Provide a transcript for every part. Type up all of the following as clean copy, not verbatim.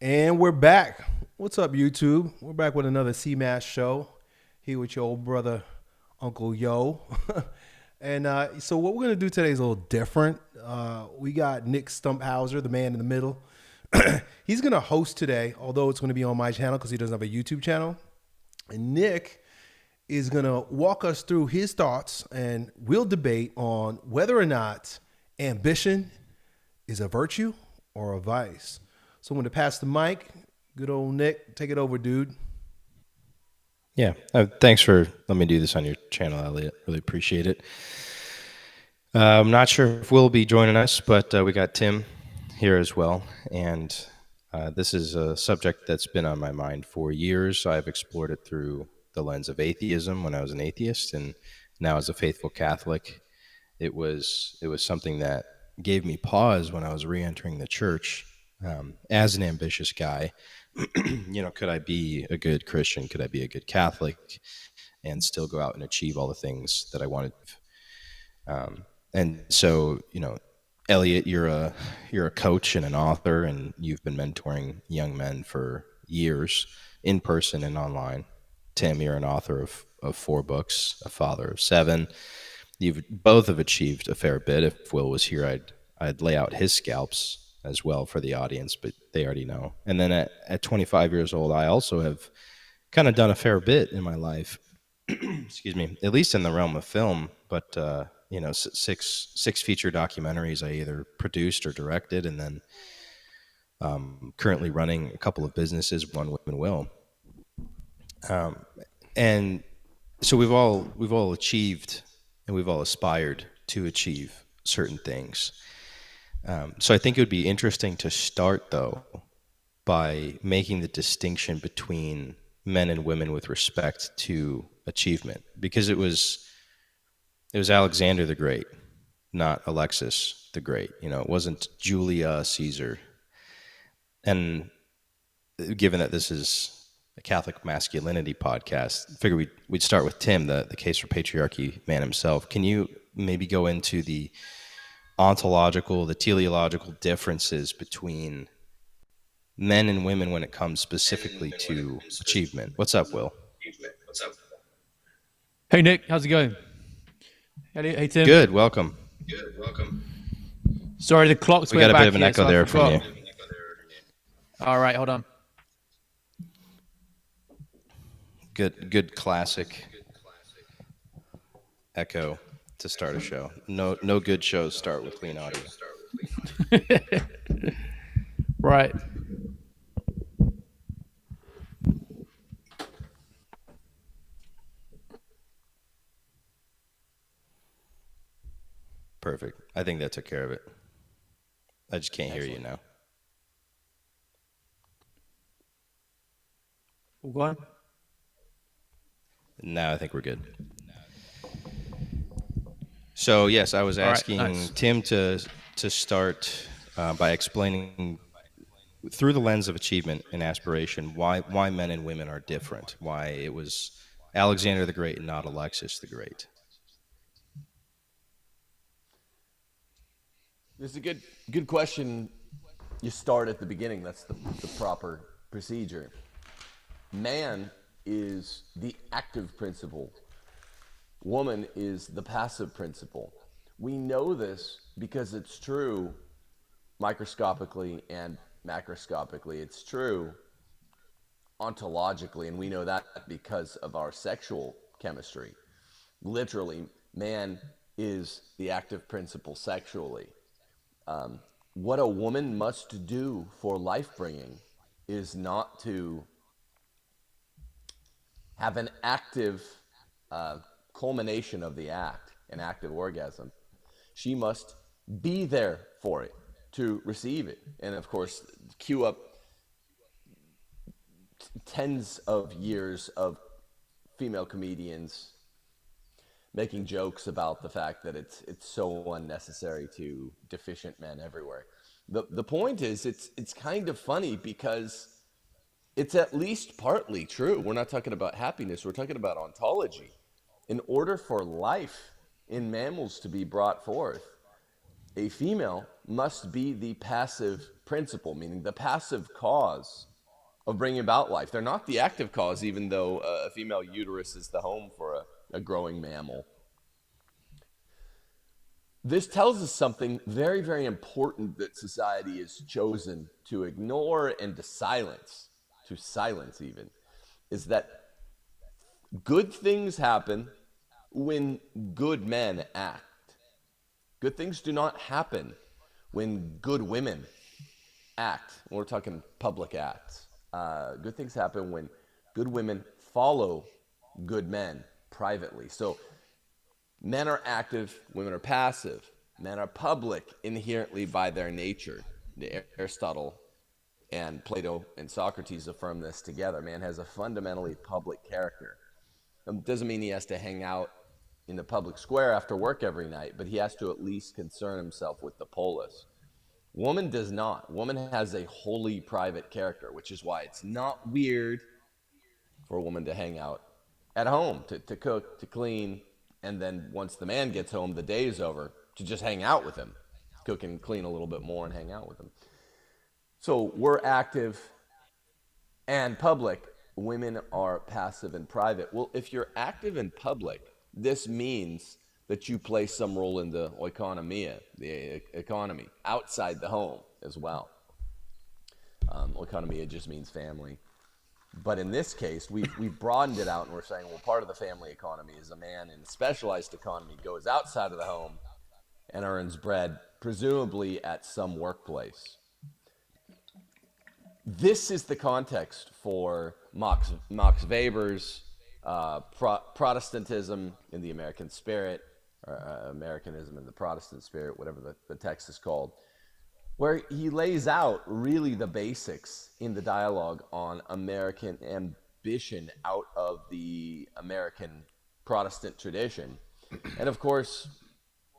And we're back. What's up, YouTube? We're back with another CMAS show. Here with your old brother, Uncle Yo. And so what we're going to do today is a little different. We got Nick Stumphauser, the man in the middle. He's going to host today, although it's going to be on my channel because he doesn't have a YouTube channel. And Nick is going to walk us through his thoughts, and we'll debate on whether or not ambition is a virtue or a vice. So I'm going to pass the mic. Good old Nick. Take it over, dude. Yeah, thanks for letting me do this on your channel, Elliot. Really appreciate it. I'm not sure if Will will be joining us, but we got Tim here as well. And this is a subject that's been on my mind for years. I've explored it through the lens of atheism when I was an atheist, and now as a faithful Catholic. It was something that gave me pause when I was re-entering the church. As an ambitious guy, could I be a good Christian? Could I be a good Catholic and still go out and achieve all the things that I wanted? And so, Elliot, you're a coach and an author, and you've been mentoring young men for years, in person and online. Tim, you're an author of 4 books, a father of 7. You've both have achieved a fair bit. If Will was here, I'd lay out his scalps as well for the audience, but they already know. And then at 25 years old, I also have kind of done a fair bit in my life. Excuse me, at least in the realm of film. But six feature documentaries I either produced or directed, and then currently running a couple of businesses, one with Will. And so we've all achieved, and we've all aspired to achieve certain things. So I think it would be interesting to start, though, by making the distinction between men and women with respect to achievement, because it was Alexander the Great, not Alexis the Great. It wasn't Julia Caesar. And given that this is a Catholic masculinity podcast, I figured we'd start with Tim, the case for patriarchy man himself. Can you maybe go into the ontological, the teleological differences between men and women when it comes specifically to achievement? What's up, Will? Hey, Nick. How's it going? Hey, Tim. Good. Welcome. Sorry, the clock's We way got a back bit of an here, echo so I there from you. forgot. All right, hold on. Good classic echo to start a show. No good shows start with clean audio. Right. Perfect. I think that took care of it. I just can't hear you now. Go on. Now I think we're good. So yes, I was asking nice. Tim to start by explaining through the lens of achievement and aspiration why men and women are different. Why it was Alexander the Great and not Alexis the Great. This is a good question. You start at the beginning. That's the proper procedure. Man is the active principle. Woman is the passive principle. We know this because it's true microscopically and macroscopically. It's true ontologically, and we know that because of our sexual chemistry. Literally, man is the active principle sexually. What a woman must do for life-bringing is not to have an active culmination of the act, an active orgasm. She must be there for it to receive it. And of course, cue up tens of years of female comedians making jokes about the fact that it's so unnecessary to deficient men everywhere. The point is, it's kind of funny because it's at least partly true. We're not talking about happiness. We're talking about ontology. In order for life in mammals to be brought forth, a female must be the passive principle, meaning the passive cause of bringing about life. They're not the active cause, even though a female uterus is the home for a growing mammal. This tells us something very, very important that society has chosen to ignore and to silence even, is that good things happen when good men act. Good things do not happen when good women act. We're talking public acts. Good things happen when good women follow good men privately. So men are active, women are passive. Men are public inherently by their nature. Aristotle and Plato and Socrates affirm this together. Man has a fundamentally public character. It doesn't mean he has to hang out in the public square after work every night, but he has to at least concern himself with the polis. Woman does not. Woman has a wholly private character, which is why it's not weird for a woman to hang out at home, to cook, to clean, and then once the man gets home, the day is over, to just hang out with him, cook and clean a little bit more and hang out with him. So we're active and public. Women are passive and private. Well, if you're active and public, this means that you play some role in the oikonomia, the economy, outside the home as well. Oikonomia just means family. But in this case, we've broadened it out and we're saying, well, part of the family economy is a man in a specialized economy goes outside of the home and earns bread, presumably at some workplace. This is the context for Max Weber's Protestantism in the American spirit, or Americanism in the Protestant spirit, whatever the text is called, where he lays out really the basics in the dialogue on American ambition out of the American Protestant tradition. And of course,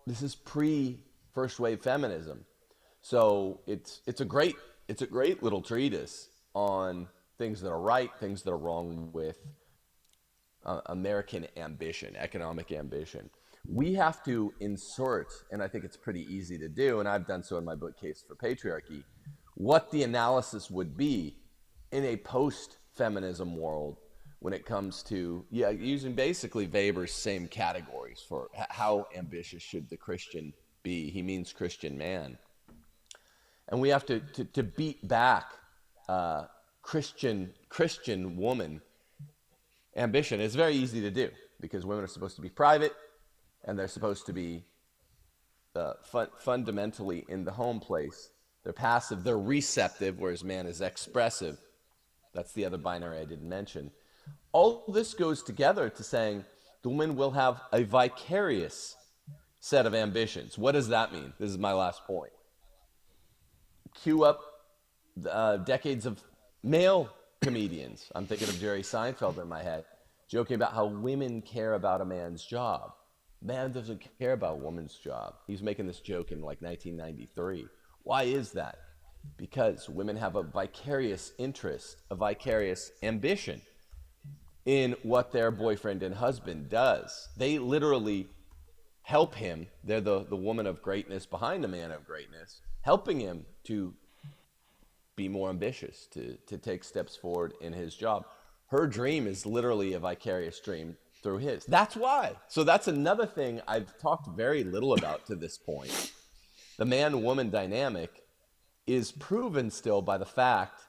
this is pre-first wave feminism. So it's a great little treatise on things that are right, things that are wrong with American ambition, economic ambition. We have to insert, and I think it's pretty easy to do, and I've done so in my book Case for Patriarchy, what the analysis would be in a post-feminism world when it comes to, using basically Weber's same categories for how ambitious should the Christian be. He means Christian man. And we have to beat back Christian woman ambition. It's very easy to do because women are supposed to be private and they're supposed to be fundamentally in the home place. They're passive, they're receptive, whereas man is expressive. That's the other binary I didn't mention. All this goes together to saying the woman will have a vicarious set of ambitions. What does that mean? This is my last point. Cue up decades of male comedians. I'm thinking of Jerry Seinfeld in my head, joking about how women care about a man's job. Man doesn't care about a woman's job. He's making this joke in like 1993. Why is that? Because women have a vicarious interest, a vicarious ambition in what their boyfriend and husband does. They literally help him. They're the woman of greatness behind the man of greatness, helping him to be more ambitious, to take steps forward in his job. Her dream is literally a vicarious dream through his. That's why. So that's another thing I've talked very little about to this point. The man-woman dynamic is proven still by the fact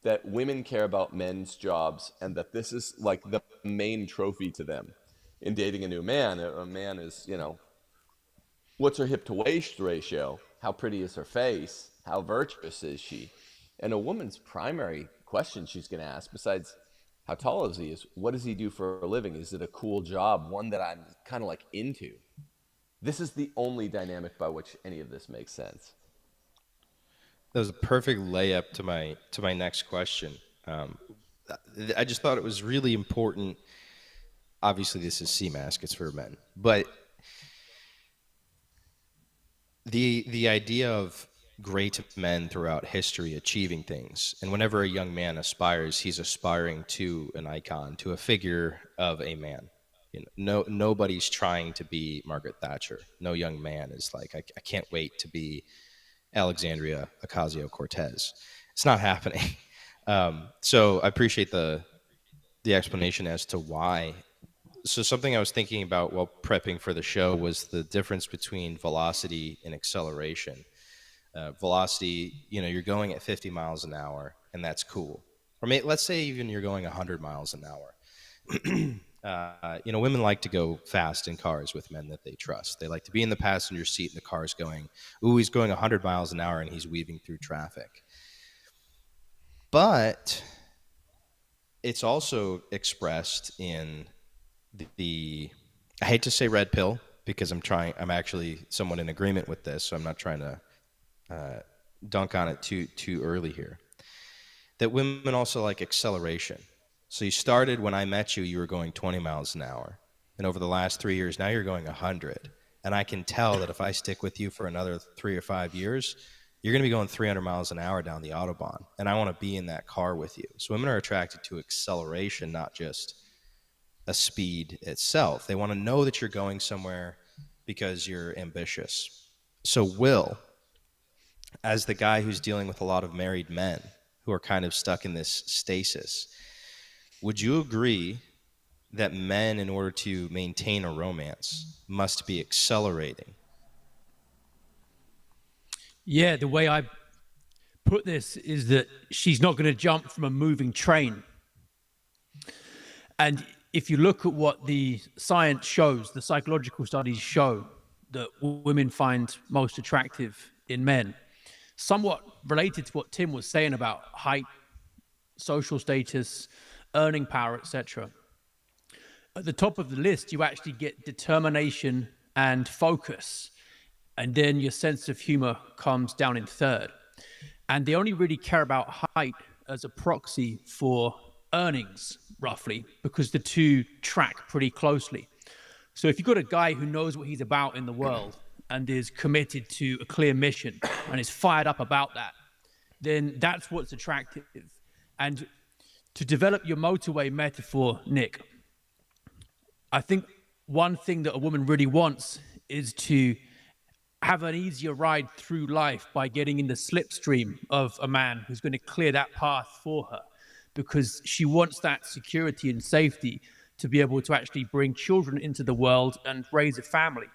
that women care about men's jobs and that this is like the main trophy to them in dating a new man. A man is, what's her hip to waist ratio? How pretty is her face? How virtuous is she? And a woman's primary question she's going to ask, besides how tall is he, is what does he do for a living? Is it a cool job, one that I'm kind of like into? This is the only dynamic by which any of this makes sense. That was a perfect layup to my next question. I just thought it was really important. Obviously, this is CMASC, it's for men, but the idea of great men throughout history achieving things, and whenever a young man aspires, he's aspiring to an icon, to a figure of a man. Nobody's trying to be Margaret Thatcher. No young man is like, I can't wait to be Alexandria Ocasio-Cortez. It's not happening. So I appreciate the explanation as to why. So something I was thinking about while prepping for the show was the difference between velocity and acceleration. Velocity, you're going at 50 miles an hour, and that's cool. Or let's say even you're going 100 miles an hour. Women like to go fast in cars with men that they trust. They like to be in the passenger seat and the car's going, ooh, he's going 100 miles an hour and he's weaving through traffic. But it's also expressed in the I hate to say red pill because I'm actually somewhat in agreement with this, so I'm not trying to dunk on it too early here. That women also like acceleration. So you started when I met you were going 20 miles an hour. And over the last 3 years, now you're going 100. And I can tell that if I stick with you for another 3 or 5 years, you're going to be going 300 miles an hour down the Autobahn. And I want to be in that car with you. So women are attracted to acceleration, not just a speed itself. They want to know that you're going somewhere because you're ambitious. So Will, as the guy who's dealing with a lot of married men who are kind of stuck in this stasis, would you agree that men, in order to maintain a romance, must be accelerating? Yeah, the way I put this is that she's not going to jump from a moving train. And if you look at what the science shows, the psychological studies show that women find most attractive in men, somewhat related to what Tim was saying about height, social status, earning power, etc. At the top of the list, you actually get determination and focus. And then your sense of humor comes down in third. And they only really care about height as a proxy for earnings, roughly, because the two track pretty closely. So if you've got a guy who knows what he's about in the world and is committed to a clear mission and is fired up about that, then that's what's attractive. And to develop your motorway metaphor, Nick, I think one thing that a woman really wants is to have an easier ride through life by getting in the slipstream of a man who's going to clear that path for her, because she wants that security and safety to be able to actually bring children into the world and raise a family.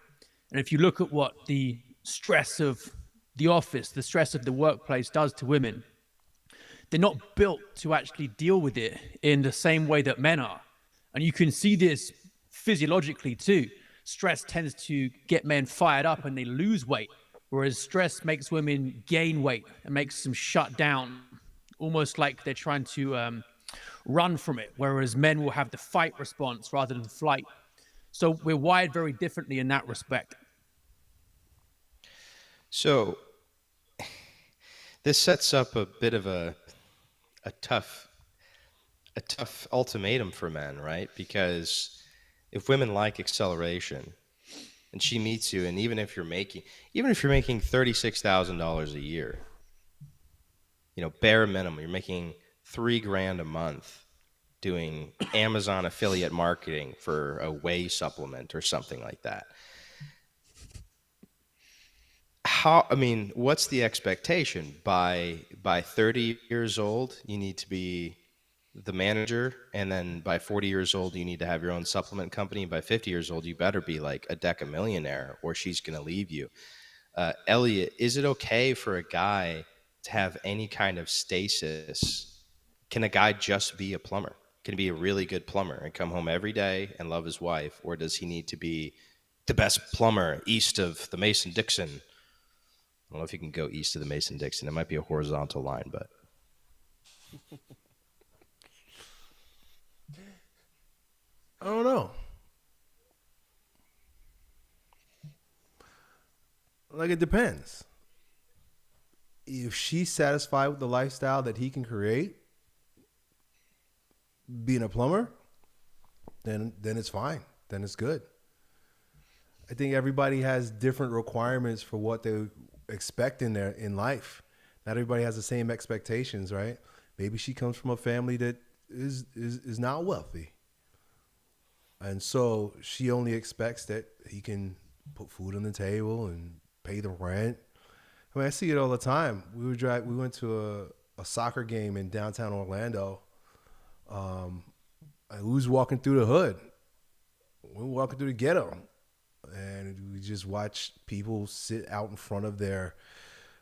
And if you look at what the stress of the office, the stress of the workplace does to women, they're not built to actually deal with it in the same way that men are. And you can see this physiologically too. Stress tends to get men fired up and they lose weight, whereas stress makes women gain weight and makes them shut down, almost like they're trying to run from it, whereas men will have the fight response rather than flight. So we're wired very differently in that respect. So this sets up a bit of a tough ultimatum for men, right? Because if women like acceleration and she meets you, and even if you're making $36,000 a year, bare minimum, you're making $3,000 a month doing Amazon affiliate marketing for a whey supplement or something like that. What's the expectation? By 30 years old, you need to be the manager, and then by 40 years old, you need to have your own supplement company. By 50 years old, you better be like a decamillionaire, or she's going to leave you. Elliot, is it okay for a guy to have any kind of stasis? Can a guy just be a plumber? Can he be a really good plumber and come home every day and love his wife? Or does he need to be the best plumber east of the Mason-Dixon? I don't know if you can go east of the Mason-Dixon. It might be a horizontal line, but... I don't know. Like, it depends. If she's satisfied with the lifestyle that he can create, being a plumber, then it's fine. Then it's good. I think everybody has different requirements for what they expect in life. Not everybody has the same expectations, right? Maybe she comes from a family that is not wealthy. And so she only expects that he can put food on the table and pay the rent. I mean, I see it all the time. We went to a soccer game in downtown Orlando. And we was walking through the hood. We were walking through the ghetto. And we just watched people sit out in front of their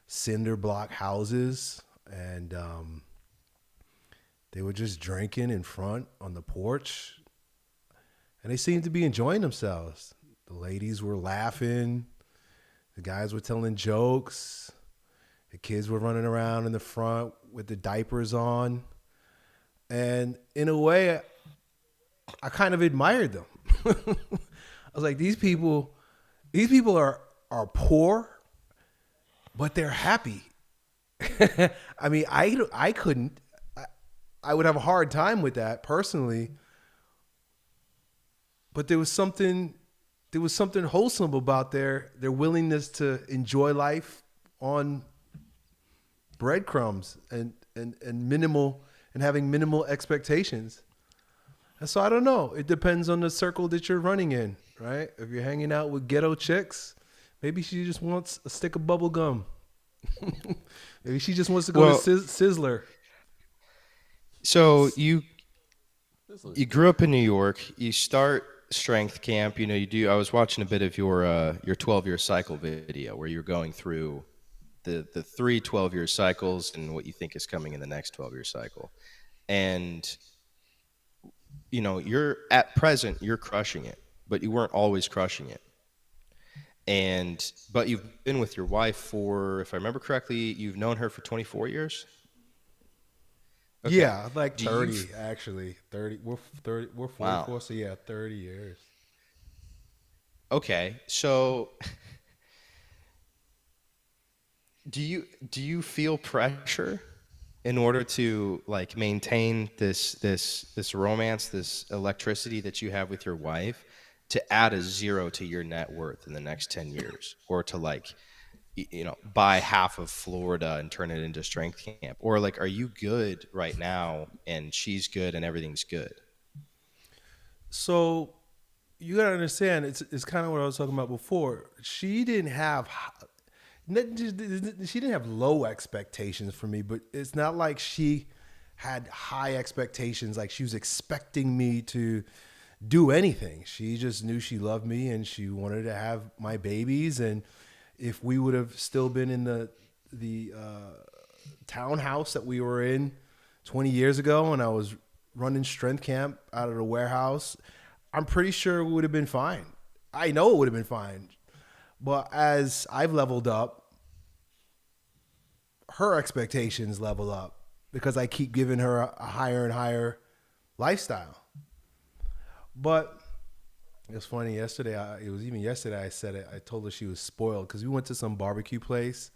cinder block houses. And they were just drinking in front on the porch. And they seemed to be enjoying themselves. The ladies were laughing. The guys were telling jokes. The kids were running around in the front with the diapers on. And in a way, I kind of admired them. I was like, these people are poor, but they're happy. I mean, I couldn't. I would have a hard time with that personally. But there was something wholesome about their willingness to enjoy life on breadcrumbs and minimal and having minimal expectations. And so I don't know. It depends on the circle that you're running in, right? If you're hanging out with ghetto chicks, maybe she just wants a stick of bubble gum. Maybe she just wants to go to Sizzler. So you grew up in New York. You start strength camp. You know, you do. I was watching a bit of your 12-year cycle video where you're going through the 3 12-year cycles and what you think is coming in the next 12-year cycle. And you know, you're at present, you're crushing it, but you weren't always crushing it. But you've been with your wife for, if I remember correctly, you've known her for 24 years? Okay. Yeah, like 30 actually. 30. We're 44, wow. So yeah, 30 years. Okay. So do you feel pressure in order to like maintain this romance, this electricity that you have with your wife, to add a 0 to your net worth in the next 10 years, or to like, you know, buy half of Florida and turn it into strength camp? Or like, are you good right now and she's good and everything's good? So you gotta understand, it's kind of what I was talking about before. She didn't have low expectations for me, but it's not like she had high expectations. Like she was expecting me to do anything. She just knew she loved me and she wanted to have my babies. And if we would have still been in the townhouse that we were in 20 years ago, and I was running strength camp out of the warehouse, I'm pretty sure it would have been fine. I know it would have been fine. But as I've leveled up, her expectations level up because I keep giving her a higher and higher lifestyle. But it's funny. Yesterday, I said it. I told her she was spoiled because we went to some barbecue place,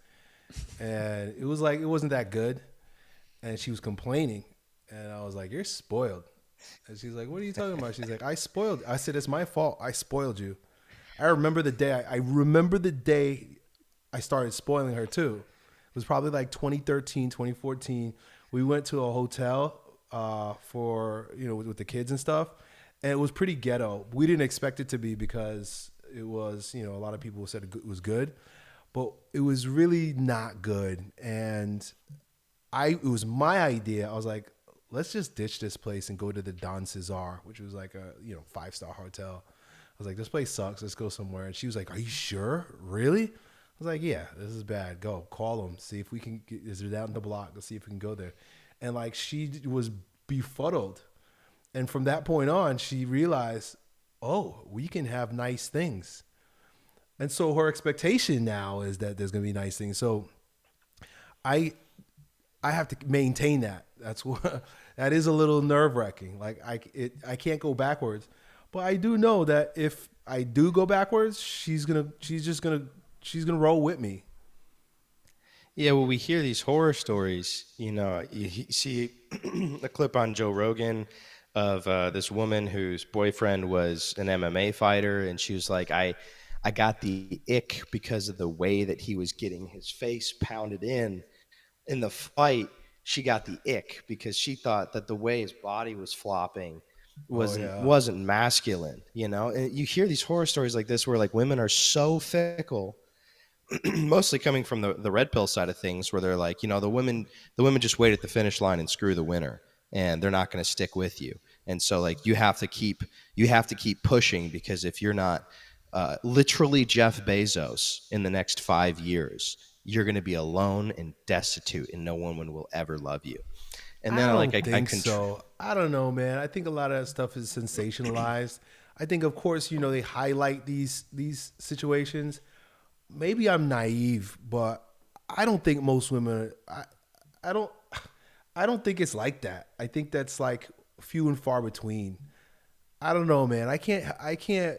and it was like it wasn't that good, and she was complaining, and I was like, "You're spoiled," and she's like, "What are you talking about?" She's like, "I spoiled." I said, "It's my fault. I spoiled you." I remember the day. I remember the day I started spoiling her too. It was probably like 2013, 2014. We went to a hotel for, you know, with the kids and stuff. And it was pretty ghetto. We didn't expect it to be because it was, you know, a lot of people said it was good, but it was really not good. And it was my idea. I was like, let's just ditch this place and go to the Don Cesar, which was like a, you know, 5-star hotel. I was like, this place sucks. Let's go somewhere. And she was like, are you sure? Really? I was like, yeah, this is bad. Go call them. See if we can is it down the block? Let's see if we can go there. And like, she was befuddled. And from that point on, she realized, oh, we can have nice things. And so her expectation now is that there's going to be nice things. So I have to maintain that. That's what that is a little nerve-wracking. Like I can't go backwards. But I do know that if I do go backwards, she's gonna roll with me. Yeah, well, we hear these horror stories. You know, you see a clip on Joe Rogan of this woman whose boyfriend was an MMA fighter, and she was like, I got the ick because of the way that he was getting his face pounded in the fight. She got the ick because she thought that the way his body was flopping Oh wasn't yeah. wasn't masculine, you know. And you hear these horror stories like this where like women are so fickle, mostly coming from the red pill side of things, where they're like, you know, the women just wait at the finish line and screw the winner, and they're not going to stick with you. And so like you have to keep pushing, because if you're not literally Jeff Bezos in the next 5 years, you're going to be alone and destitute, and no one will ever love you. And I then don't I think so. I don't know, man. I think a lot of that stuff is sensationalized. I think, of course, they highlight these situations. Maybe I'm naive, but I don't think most women. I don't. I don't think it's like that. I think that's like few and far between. I don't know, man. I can't. I can't.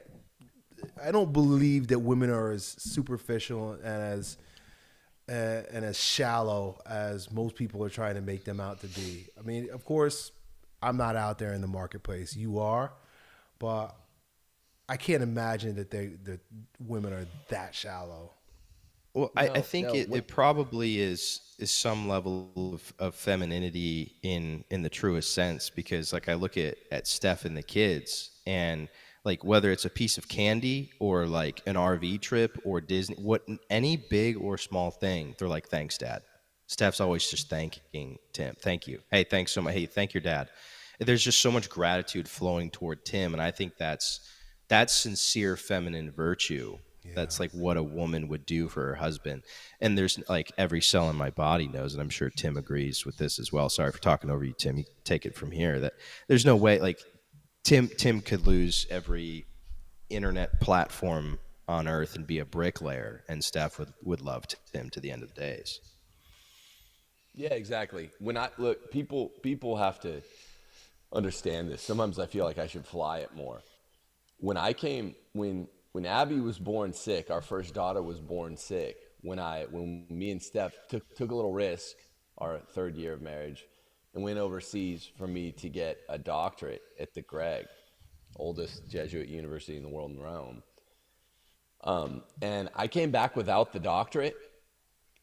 I don't believe that women are as superficial and as shallow as most people are trying to make them out to be. I mean, of course, I'm not out there in the marketplace. You are, but I can't imagine that women are that shallow. Well, I No, think no. it probably is some level of femininity in the truest sense, because like I look at Steph and the kids, and like whether it's a piece of candy or like an RV trip or Disney, what any big or small thing, they're like, thanks, Dad. Steph's always just thanking Tim. Thank you. Hey, thanks so much. Hey, thank your dad. There's just so much gratitude flowing toward Tim, and I think that's sincere feminine virtue. Yeah. That's like what a woman would do for her husband. And there's like every cell in my body knows, and I'm sure Tim agrees with this as well. Sorry for talking over you, Tim. You can take it from here. That there's no way like Tim could lose every internet platform on earth and be a bricklayer, and Steph would love Tim to the end of the days. Yeah, exactly. When I look, people have to understand this. Sometimes I feel like I should fly it more. When Abby was born sick, our first daughter was born sick. When me and Steph took a little risk, our third year of marriage, and went overseas for me to get a doctorate at the Greg, oldest Jesuit university in the world in Rome. And I came back without the doctorate.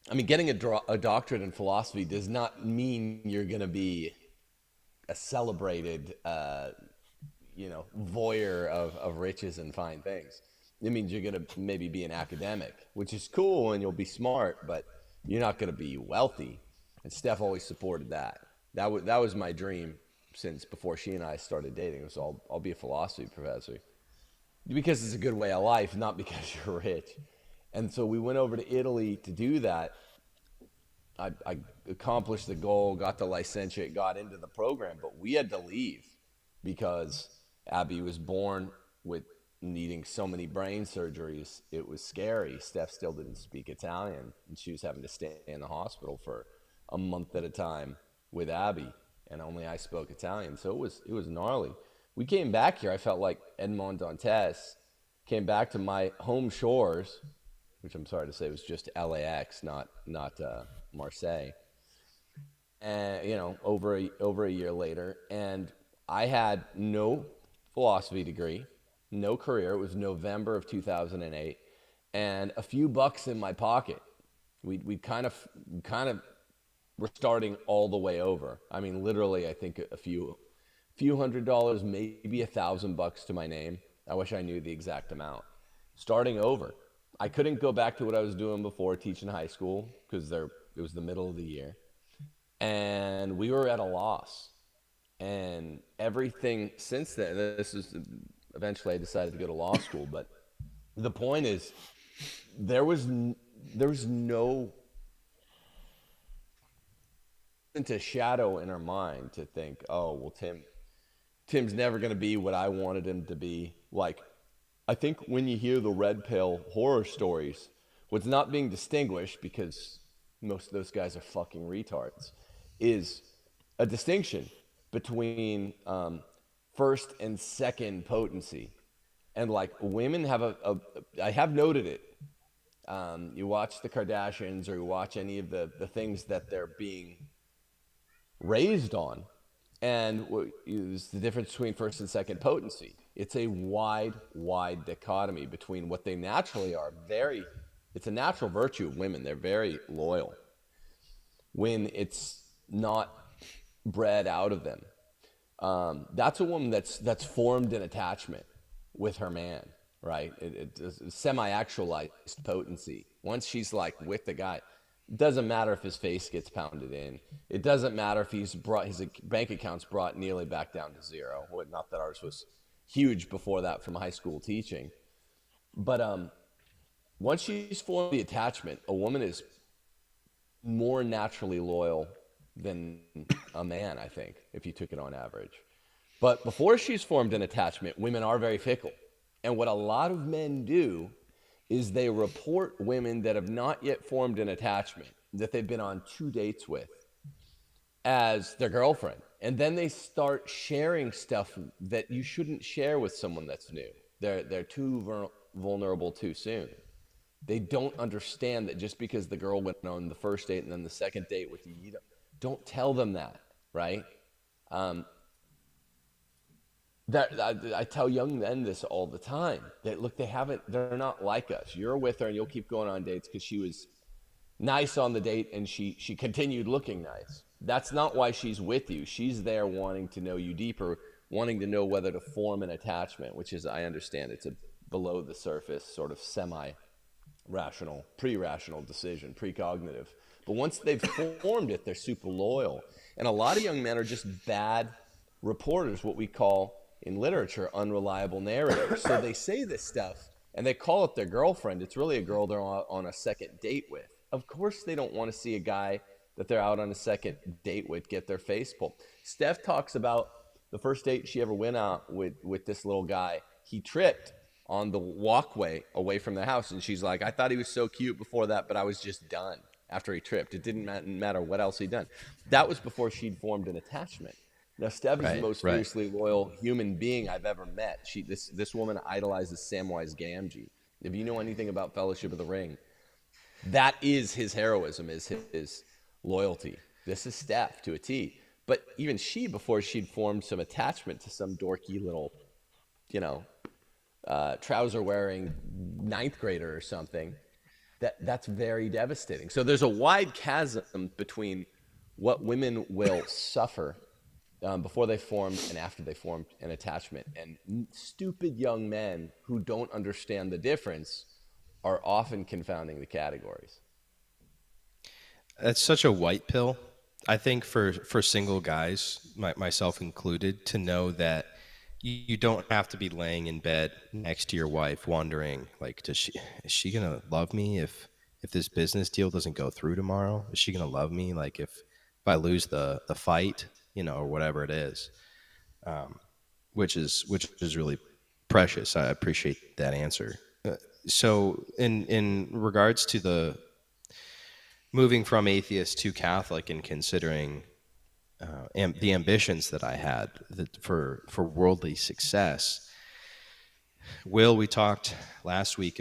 I mean, getting a doctorate in philosophy does not mean you're going to be a celebrated, voyeur of riches and fine things. It means you're going to maybe be an academic, which is cool, and you'll be smart, but you're not going to be wealthy. And Steph always supported that. That was my dream since before she and I started dating. So I'll be a philosophy professor because it's a good way of life, not because you're rich. And so we went over to Italy to do that. I accomplished the goal, got the licentiate, got into the program, but we had to leave because Abby was born with needing so many brain surgeries. It was scary. Steph still didn't speak Italian, and she was having to stay in the hospital for a month at a time with Abby, and only I spoke Italian, so it was gnarly. We came back here. I felt like Edmond Dantes. Came back to my home shores, which I'm sorry to say was just LAX, not Marseille. And over a year later, and I had no philosophy degree, no career. It was November of 2008, and a few bucks in my pocket. We kind of were starting all the way over. I mean, literally, I think a few $100, maybe $1,000 to my name. I wish I knew the exact amount. Starting over. I couldn't go back to what I was doing before, teaching high school, because it was the middle of the year. And we were at a loss. And everything since then, eventually I decided to go to law school. But the point is, there was no into shadow in our mind to think, oh, well, Tim's never going to be what I wanted him to be. Like, I think when you hear the red pill horror stories, what's not being distinguished, because most of those guys are fucking retards, is a distinction between first and second potency. And like women have I have noted it. You watch the Kardashians or you watch any of the things that they're being raised on, and is the difference between first and second potency. It's a wide dichotomy between what they naturally are. It's a natural virtue of women. They're very loyal when it's not bred out of them. That's a woman that's formed an attachment with her man, right? It's semi-actualized potency. Once she's like with the guy, it doesn't matter if his face gets pounded in. It doesn't matter if his bank account's brought nearly back down to zero. Well, not that ours was huge before that from high school teaching, but once she's formed the attachment, a woman is more naturally loyal than a man, I think, if you took it on average. But before she's formed an attachment, women are very fickle. And what a lot of men do is they report women that have not yet formed an attachment, that they've been on 2 dates with, as their girlfriend. And then they start sharing stuff that you shouldn't share with someone that's new. They're too vulnerable too soon. They don't understand that just because the girl went on the first date and then the second date with you, don't tell them that, right? I tell young men this all the time. That look, they're not like us. You're with her and you'll keep going on dates because she was nice on the date and she continued looking nice. That's not why she's with you. She's there wanting to know you deeper, wanting to know whether to form an attachment, which is, I understand, it's a below the surface sort of semi-rational, pre-rational decision, precognitive. But once they've formed it, they're super loyal. And a lot of young men are just bad reporters, what we call in literature unreliable narrators. So they say this stuff and they call it their girlfriend. It's really a girl they're on a second date with. Of course they don't want to see a guy that they're out on a second date with get their face pulled. Steph talks about the first date she ever went out with this little guy. He tripped on the walkway away from the house, and she's like, I thought he was so cute before that, but I was just done after he tripped. It didn't matter what else he'd done. That was before she'd formed an attachment. Now, Steph is the most fiercely loyal human being I've ever met. This woman idolizes Samwise Gamgee. If you know anything about Fellowship of the Ring, that is his heroism, is his loyalty. This is Steph to a T. But even she, before she'd formed some attachment to some dorky little, trouser-wearing ninth grader or something, that's very devastating. So there's a wide chasm between what women will suffer before they formed and after they formed an attachment. And stupid young men who don't understand the difference are often confounding the categories. That's such a white pill, I think, for single guys, myself included, to know that you don't have to be laying in bed next to your wife wondering, like, is she gonna love me if this business deal doesn't go through tomorrow? Is she gonna love me like if I lose the fight, or whatever it is, which is really precious. I appreciate that answer. So in regards to the moving from atheist to Catholic and considering the ambitions that I had for worldly success, Will, we talked last week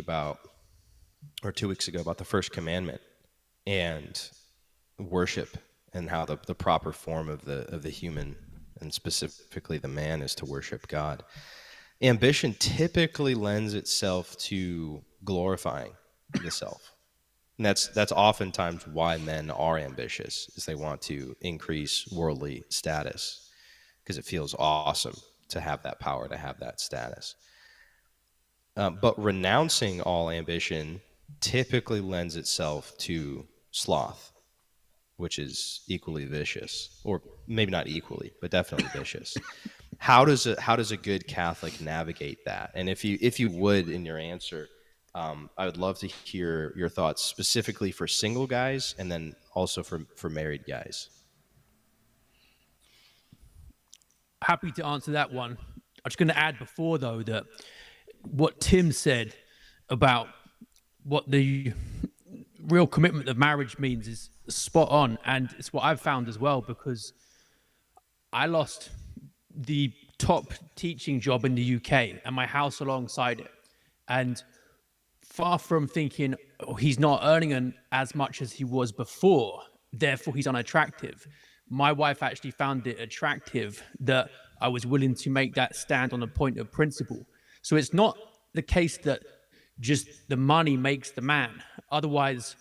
or 2 weeks ago, about the first commandment and worship, and how the proper form of the human, and specifically the man, is to worship God. Ambition typically lends itself to glorifying the self. And that's oftentimes why men are ambitious, is they want to increase worldly status, because it feels awesome to have that power, to have that status. But renouncing all ambition typically lends itself to sloth, which is equally vicious, or maybe not equally, but definitely vicious. How does a good Catholic navigate that? And if you would, in your answer, I would love to hear your thoughts specifically for single guys, and then also for married guys. Happy to answer that one. I'm just going to add before, though, that what Tim said about what the real commitment of marriage means is spot on. And it's what I've found as well, because I lost the top teaching job in the UK and my house alongside it. And far from thinking, oh, he's not earning as much as he was before, therefore he's unattractive, my wife actually found it attractive that I was willing to make that stand on a point of principle. So it's not the case that just the money makes the man. Otherwise,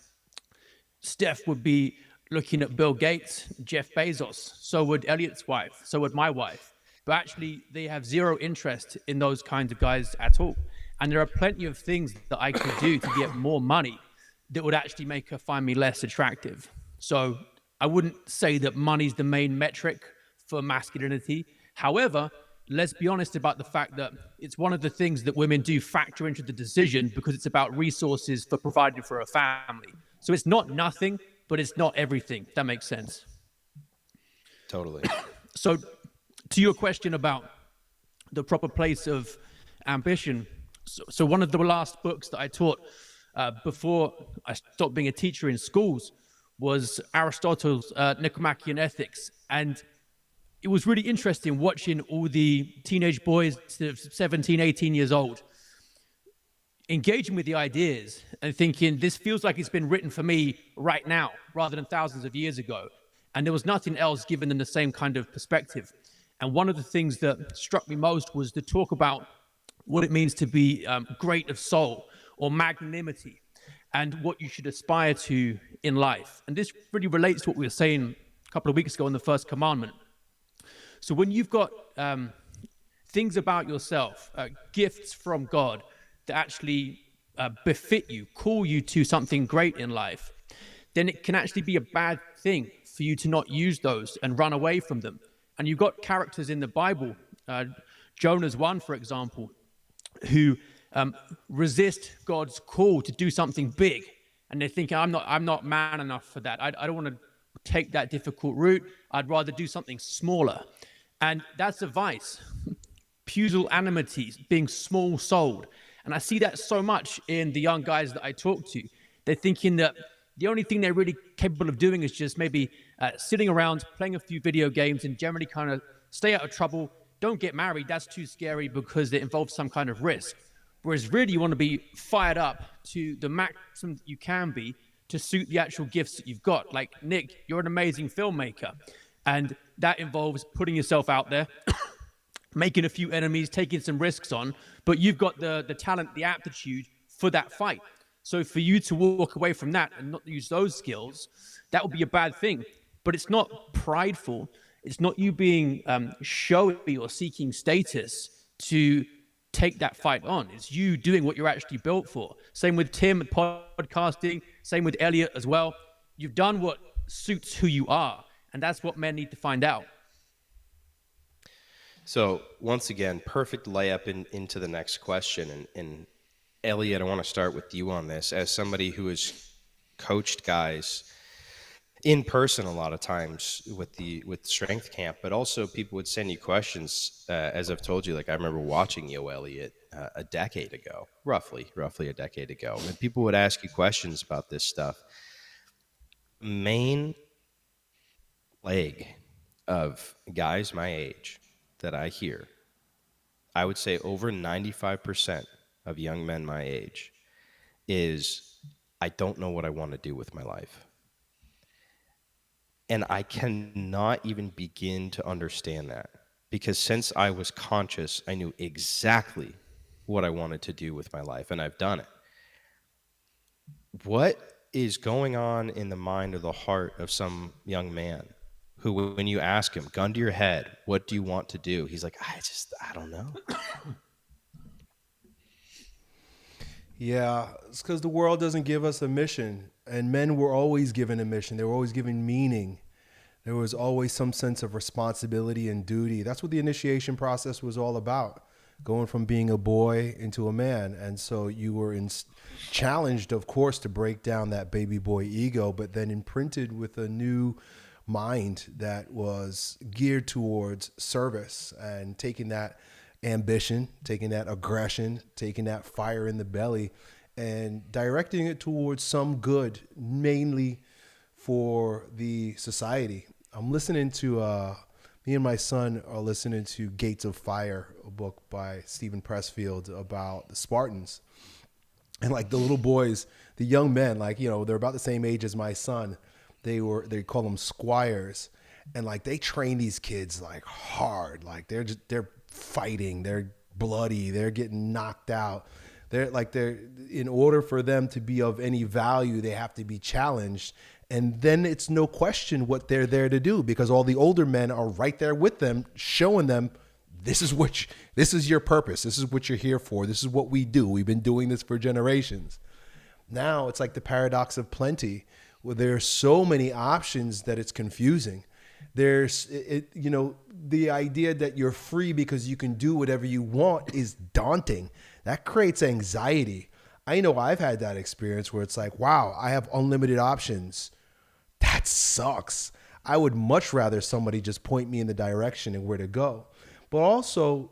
Steph would be looking at Bill Gates, Jeff Bezos. So would Elliot's wife. So would my wife. but actually they have zero interest in those kinds of guys at all. And there are plenty of things that I could do to get more money that would actually make her find me less attractive. So I wouldn't say that money's the main metric for masculinity. However, let's be honest about the fact that it's one of the things that women do factor into the decision, because it's about resources for providing for a family. So it's not nothing, but it's not everything. If that makes sense. Totally. So to your question about the proper place of ambition, so one of the last books that I taught before I stopped being a teacher in schools was Aristotle's Nicomachean Ethics. And it was really interesting watching all the teenage boys, 17, 18 years old, engaging with the ideas and thinking, this feels like it's been written for me right now, rather than thousands of years ago. And there was nothing else given them the same kind of perspective. And one of the things that struck me most was to talk about what it means to be great of soul, or magnanimity, and what you should aspire to in life. And this really relates to what we were saying a couple of weeks ago in the first commandment. So when you've got things about yourself, gifts from God that actually befit you, call you to something great in life, then it can actually be a bad thing for you to not use those and run away from them. And you've got characters in the Bible, Jonah's one, for example, who resist God's call to do something big. And they think, I'm not man enough for that. I don't want to take that difficult route. I'd rather do something smaller. And that's a vice. Pusillanimity, being small-souled. And I see that so much in the young guys that I talk to. They're thinking that the only thing they're really capable of doing is just maybe sitting around, playing a few video games, and generally kind of stay out of trouble. Don't get married. That's too scary because it involves some kind of risk. Whereas really you want to be fired up to the maximum that you can be to suit the actual gifts that you've got. Like, Nick, you're an amazing filmmaker. And that involves putting yourself out there, making a few enemies, taking some risks on, but you've got the talent, the aptitude for that fight. So for you to walk away from that and not use those skills, that would be a bad thing. But it's not prideful. It's not you being showy or seeking status to take that fight on. It's you doing what you're actually built for. Same with Tim, podcasting. Same with Elliot as well. You've done what suits who you are. And that's what men need to find out. So once again, perfect layup into the next question. And Elliot, I want to start with you on this. As somebody who has coached guys in person a lot of times with strength camp, but also people would send you questions. As I've told you, like I remember watching you, Elliot, a decade ago, roughly a decade ago, and people would ask you questions about this stuff. Main leg of guys my age that I hear, I would say over 95% of young men my age is, I don't know what I want to do with my life. And I cannot even begin to understand that, because since I was conscious, I knew exactly what I wanted to do with my life, and I've done it. What is going on in the mind or the heart of some young man who, when you ask him, gun to your head, what do you want to do? He's like, I don't know. Yeah, it's because the world doesn't give us a mission, and men were always given a mission. They were always given meaning. There was always some sense of responsibility and duty. That's what the initiation process was all about, going from being a boy into a man. And so you were challenged, of course, to break down that baby boy ego, but then imprinted with a new mind that was geared towards service and taking that ambition, taking that aggression, taking that fire in the belly and directing it towards some good, mainly for the society. I'm listening to, me and my son are listening to Gates of Fire, a book by Stephen Pressfield about the Spartans. And like the little boys, the young men, like, you know, they're about the same age as my son. They call them squires. And like, they train these kids like hard. Like they're fighting, they're bloody, they're getting knocked out. They're in order for them to be of any value, they have to be challenged. And then it's no question what they're there to do, because all the older men are right there with them, showing them this is your purpose. This is what you're here for. This is what we do. We've been doing this for generations. Now it's like the paradox of plenty, where there's so many options that it's confusing. The idea that you're free because you can do whatever you want is daunting. That creates anxiety. I know I've had that experience where it's like, wow, I have unlimited options. That sucks. I would much rather somebody just point me in the direction and where to go. But also,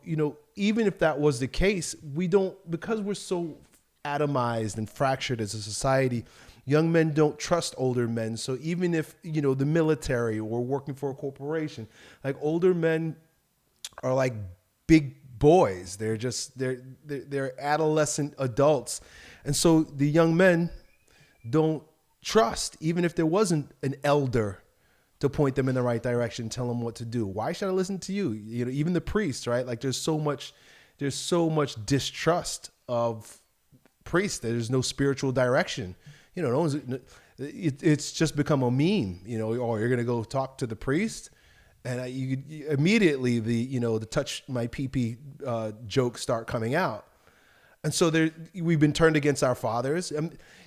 even if that was the case, because we're so atomized and fractured as a society, young men don't trust older men. So even if, the military or working for a corporation, like older men are like big boys. They're adolescent adults. And so the young men don't trust, even if there wasn't an elder to point them in the right direction, tell them what to do. Why should I listen to you? Even the priests, right? Like there's so much distrust of priests. There's no spiritual direction. It's just become a meme. Oh, you're gonna go talk to the priest, and immediately the touch my pee-pee jokes start coming out. And so we've been turned against our fathers.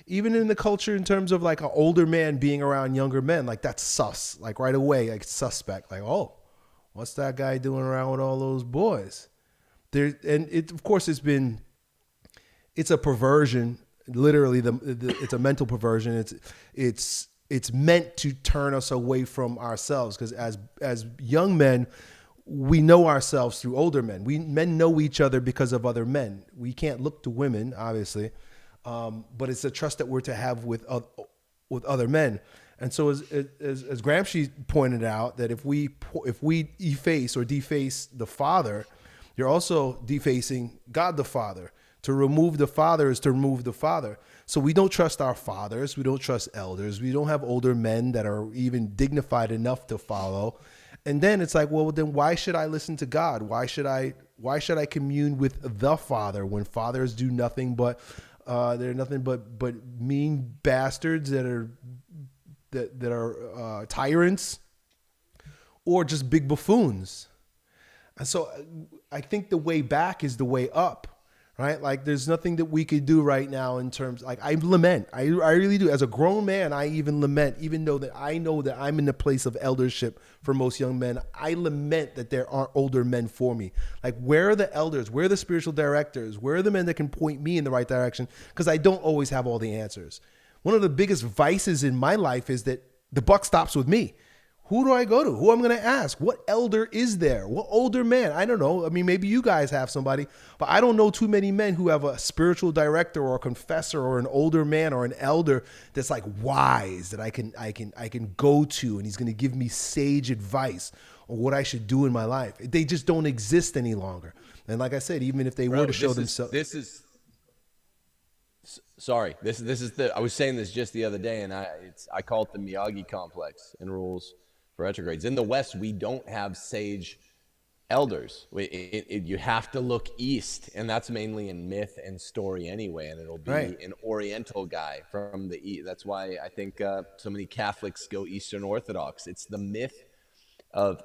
Even in the culture, in terms of like an older man being around younger men, like that's sus, like right away, like suspect, like, oh, what's that guy doing around with all those boys? Of course, it's a perversion. Literally, it's a mental perversion. It's meant to turn us away from ourselves, because as young men, we know ourselves through older men. Men know each other because of other men. We can't look to women, obviously, but it's a trust that we're to have with other men. And so, as Gramsci pointed out, that if we efface or deface the Father, you're also defacing God the Father. To remove the Father is to remove the Father. So we don't trust our fathers. We don't trust elders. We don't have older men that are even dignified enough to follow. And then it's like, well, then why should I listen to God? Why should I commune with the Father when fathers do nothing but they're nothing but mean bastards that are tyrants, or just big buffoons? And so I think the way back is the way up. Right? Like there's nothing that we could do right now in terms, like I lament. I really do. As a grown man, I even lament, even though that I know that I'm in the place of eldership for most young men. I lament that there aren't older men for me. Like, where are the elders? Where are the spiritual directors? Where are the men that can point me in the right direction? Because I don't always have all the answers. One of the biggest vices in my life is that the buck stops with me. Who do I go to? Who I'm going to ask? What elder is there? What older man? I don't know. I mean, maybe you guys have somebody, but I don't know too many men who have a spiritual director or a confessor or an older man or an elder that's like wise that I can go to, and he's going to give me sage advice on what I should do in my life. They just don't exist any longer. And like I said, even if they were to show themselves, I was saying this just the other day, and I call it the Miyagi complex in rules for retrogrades. In the West, we don't have sage elders. You have to look east, and that's mainly in myth and story anyway, and it'll be an Oriental guy from the East. That's why I think so many Catholics go Eastern Orthodox. It's the myth of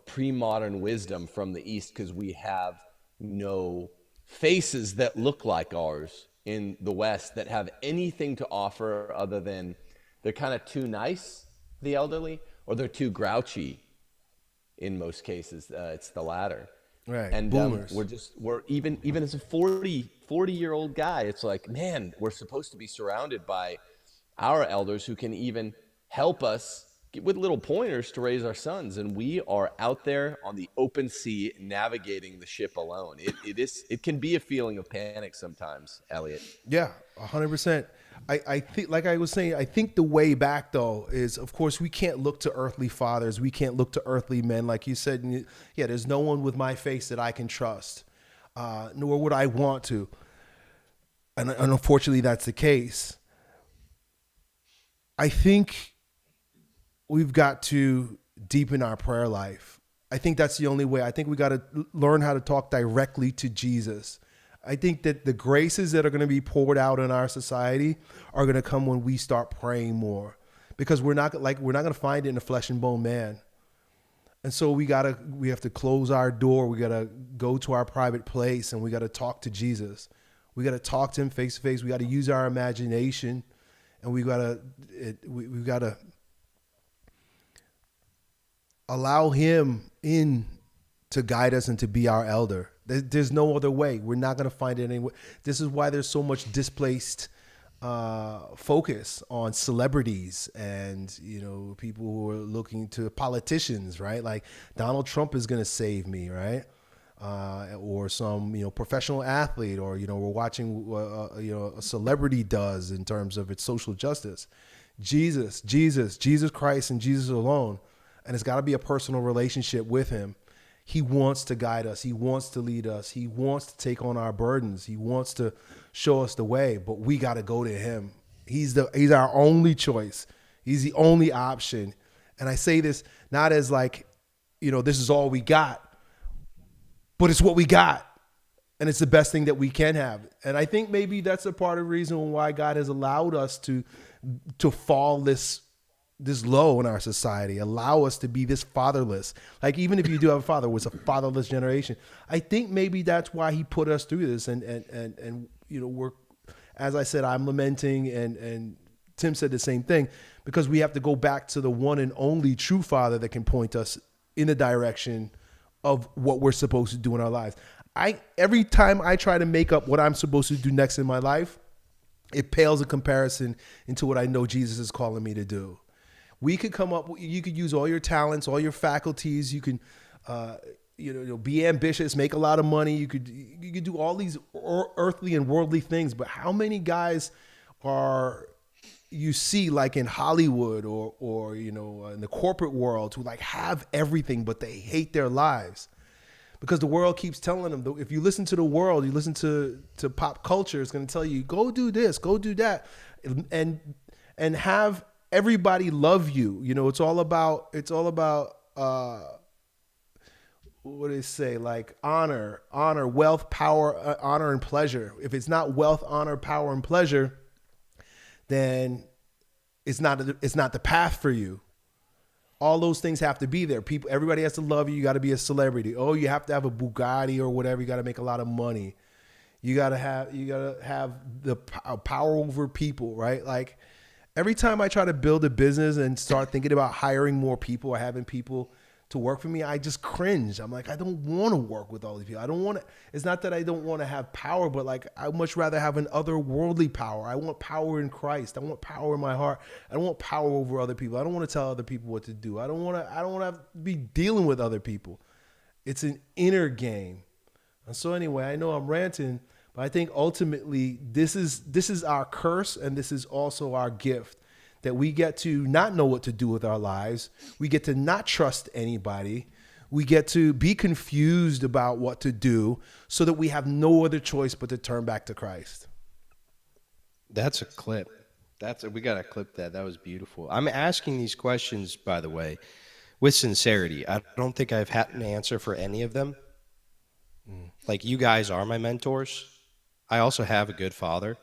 pre-modern wisdom from the East, because we have no faces that look like ours in the West that have anything to offer other than they're kind of too nice, the elderly, or they're too grouchy. In most cases, it's the latter. Right. And Boomers. we're even as a 40-year-old guy, it's like, man, we're supposed to be surrounded by our elders who can even help us with little pointers to raise our sons, and we are out there on the open sea navigating the ship alone. It can be a feeling of panic sometimes, Elliot. Yeah, 100%. I think, like I was saying, I think the way back though is, of course, we can't look to earthly fathers. We can't look to earthly men, like you said. Yeah, there's no one with my face that I can trust, nor would I want to. And unfortunately, that's the case. I think we've got to deepen our prayer life. I think that's the only way. I think we got to learn how to talk directly to Jesus. I think that the graces that are going to be poured out in our society are going to come when we start praying more, because we're not going to find it in a flesh and bone man. And so we have to close our door. We gotta go to our private place, and we gotta talk to Jesus. We gotta talk to him face to face. We gotta use our imagination, and we gotta allow him in to guide us and to be our elder. There's no other way. We're not gonna find it anywhere. This is why there's so much displaced focus on celebrities and people who are looking to politicians, right? Like Donald Trump is going to save me, right? Or some professional athlete, or we're watching a celebrity does in terms of its social justice. Jesus Christ, and Jesus alone, and it's got to be a personal relationship with him. He wants to guide us. He wants to lead us. He wants to take on our burdens. He wants to show us the way, but we got to go to him. He's our only choice. He's the only option. And I say this not as like, this is all we got, but it's what we got. And it's the best thing that we can have. And I think maybe that's a part of the reason why God has allowed us to fall this low in our society, allow us to be this fatherless. Like, even if you do have a father, it was a fatherless generation. I think maybe that's why he put us through this. And we're, as I said, I'm lamenting, and Tim said the same thing, because we have to go back to the one and only true father that can point us in the direction of what we're supposed to do in our lives. Every time I try to make up what I'm supposed to do next in my life, it pales in comparison into what I know Jesus is calling me to do. We could come up, you could use all your talents, all your faculties. You can, be ambitious, make a lot of money. You could do all these earthly and worldly things. But how many guys are you see, like in Hollywood or in the corporate world, who like have everything, but they hate their lives? Because the world keeps telling them, if you listen to the world, you listen to pop culture, it's going to tell you, go do this, go do that, and have everybody love you. It's all about what do they say? Like honor, wealth, power, honor, and pleasure. If it's not wealth, honor, power, and pleasure, then it's not the path for you. All those things have to be there. Everybody has to love you. You got to be a celebrity. Oh, you have to have a Bugatti or whatever. You got to make a lot of money. You got to have the power over people, right? Like, every time I try to build a business and start thinking about hiring more people or having people to work for me, I just cringe. I'm like, I don't want to work with all these people. I don't want to. It's not that I don't want to have power, but like, I much rather have an otherworldly power. I want power in Christ. I want power in my heart. I don't want power over other people. I don't want to tell other people what to do. I don't want to have to be dealing with other people. It's an inner game. And so anyway, I know I'm ranting, but I think ultimately this is our curse, and this is also our gift, that we get to not know what to do with our lives. We get to not trust anybody. We get to be confused about what to do, so that we have no other choice but to turn back to Christ. That's a clip. We got to clip that. That was beautiful. I'm asking these questions, by the way, with sincerity. I don't think I've had an answer for any of them. Like, you guys are my mentors. I also have a good father.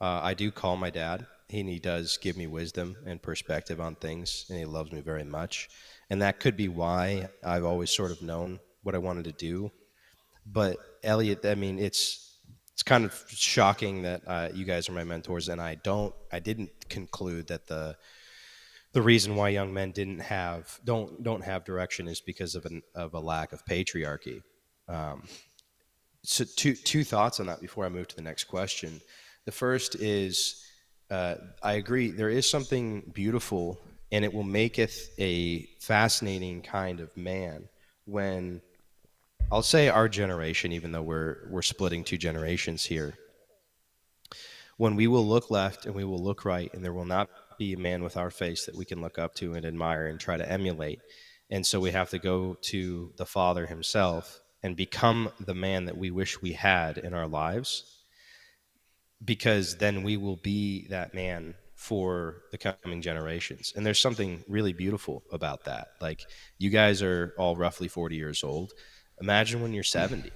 I do call my dad. He does give me wisdom and perspective on things, and he loves me very much. And that could be why I've always sort of known what I wanted to do. But Elliot, I mean, it's kind of shocking that you guys are my mentors, and I didn't conclude that the reason why young men don't have direction is because of a lack of patriarchy. So two thoughts on that before I move to the next question. The first is, I agree, there is something beautiful, and it will maketh a fascinating kind of man when, I'll say our generation, even though we're splitting two generations here, when we will look left and we will look right, and there will not be a man with our face that we can look up to and admire and try to emulate. And so we have to go to the Father himself and become the man that we wish we had in our lives, because then we will be that man for the coming generations. And there's something really beautiful about that. Like, you guys are all roughly 40 years old. Imagine when you're 70.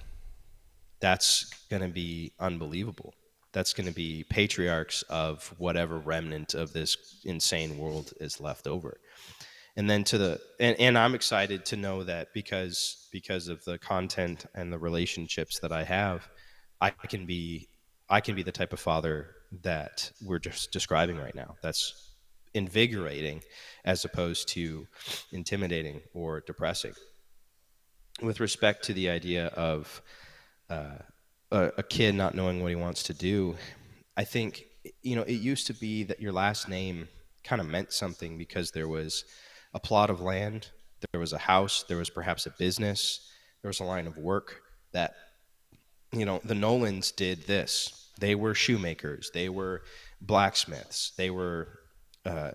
That's going to be unbelievable. That's going to be patriarchs of whatever remnant of this insane world is left over. And then and I'm excited to know that because of the content and the relationships that I have, I can be the type of father that we're just describing right now. That's invigorating as opposed to intimidating or depressing. With respect to the idea of a kid not knowing what he wants to do, I think, it used to be that your last name kind of meant something because there was a plot of land, there was a house, there was perhaps a business, there was a line of work that, the Nolans did this. They were shoemakers, they were blacksmiths, they were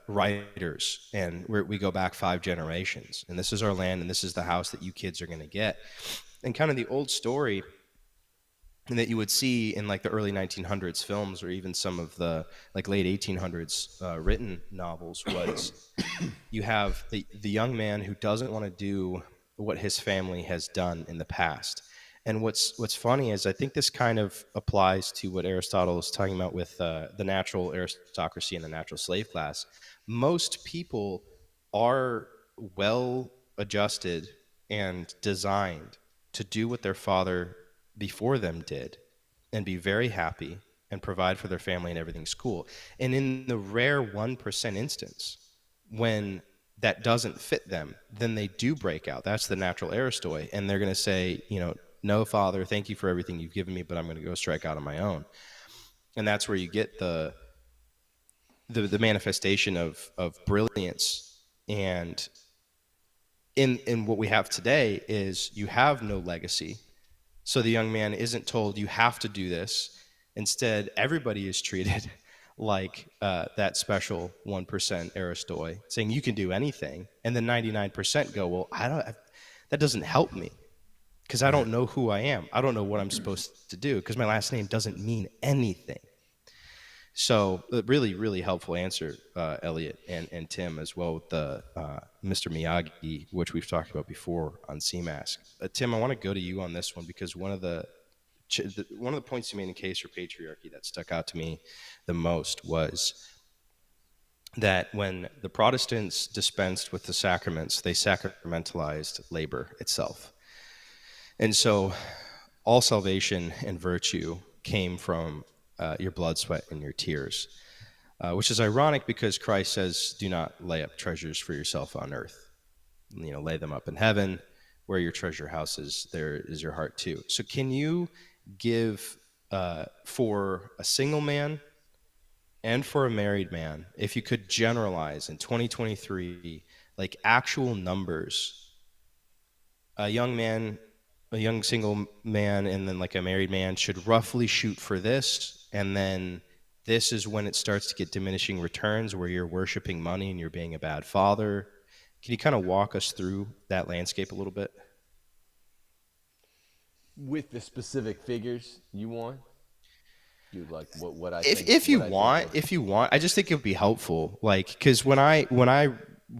writers, and we go back 5 generations, and this is our land, and this is the house that you kids are going to get. And kind of the old story that you would see in like the early 1900s films, or even some of the like late 1800s written novels, was you have the young man who doesn't want to do what his family has done in the past. And what's funny is I think this kind of applies to what Aristotle is talking about with the natural aristocracy and the natural slave class. Most people are well adjusted and designed to do what their father before them did and be very happy and provide for their family and everything's cool. And in the rare 1% instance when that doesn't fit them, then they do break out. That's the natural aristoi. And they're going to say, no, father, thank you for everything you've given me, but I'm going to go strike out on my own. And that's where you get the manifestation of brilliance. And in what we have today is you have no legacy. So the young man isn't told you have to do this. Instead, everybody is treated like that special 1% aristoi, saying you can do anything. And the 99% go, well, that doesn't help me because I don't know who I am. I don't know what I'm supposed to do because my last name doesn't mean anything. So really, really helpful answer, Elliot and Tim, as well with the Mr. Miyagi, which we've talked about before on CMASC. Tim, I want to go to you on this one because one of the points you made in case for patriarchy that stuck out to me the most was that when the Protestants dispensed with the sacraments, they sacramentalized labor itself. And so all salvation and virtue came from your blood, sweat, and your tears, which is ironic because Christ says, do not lay up treasures for yourself on earth. Lay them up in heaven. Where your treasure house is, there is your heart too. So can you give for a single man and for a married man, if you could generalize in 2023, like actual numbers, a young single man and then like a married man should roughly shoot for this, and then this is when it starts to get diminishing returns where you're worshiping money and you're being a bad father. Can you kind of walk us through that landscape a little bit? With the specific figures you want? You like what I if think? if you want, I just think it would be helpful, like, because when I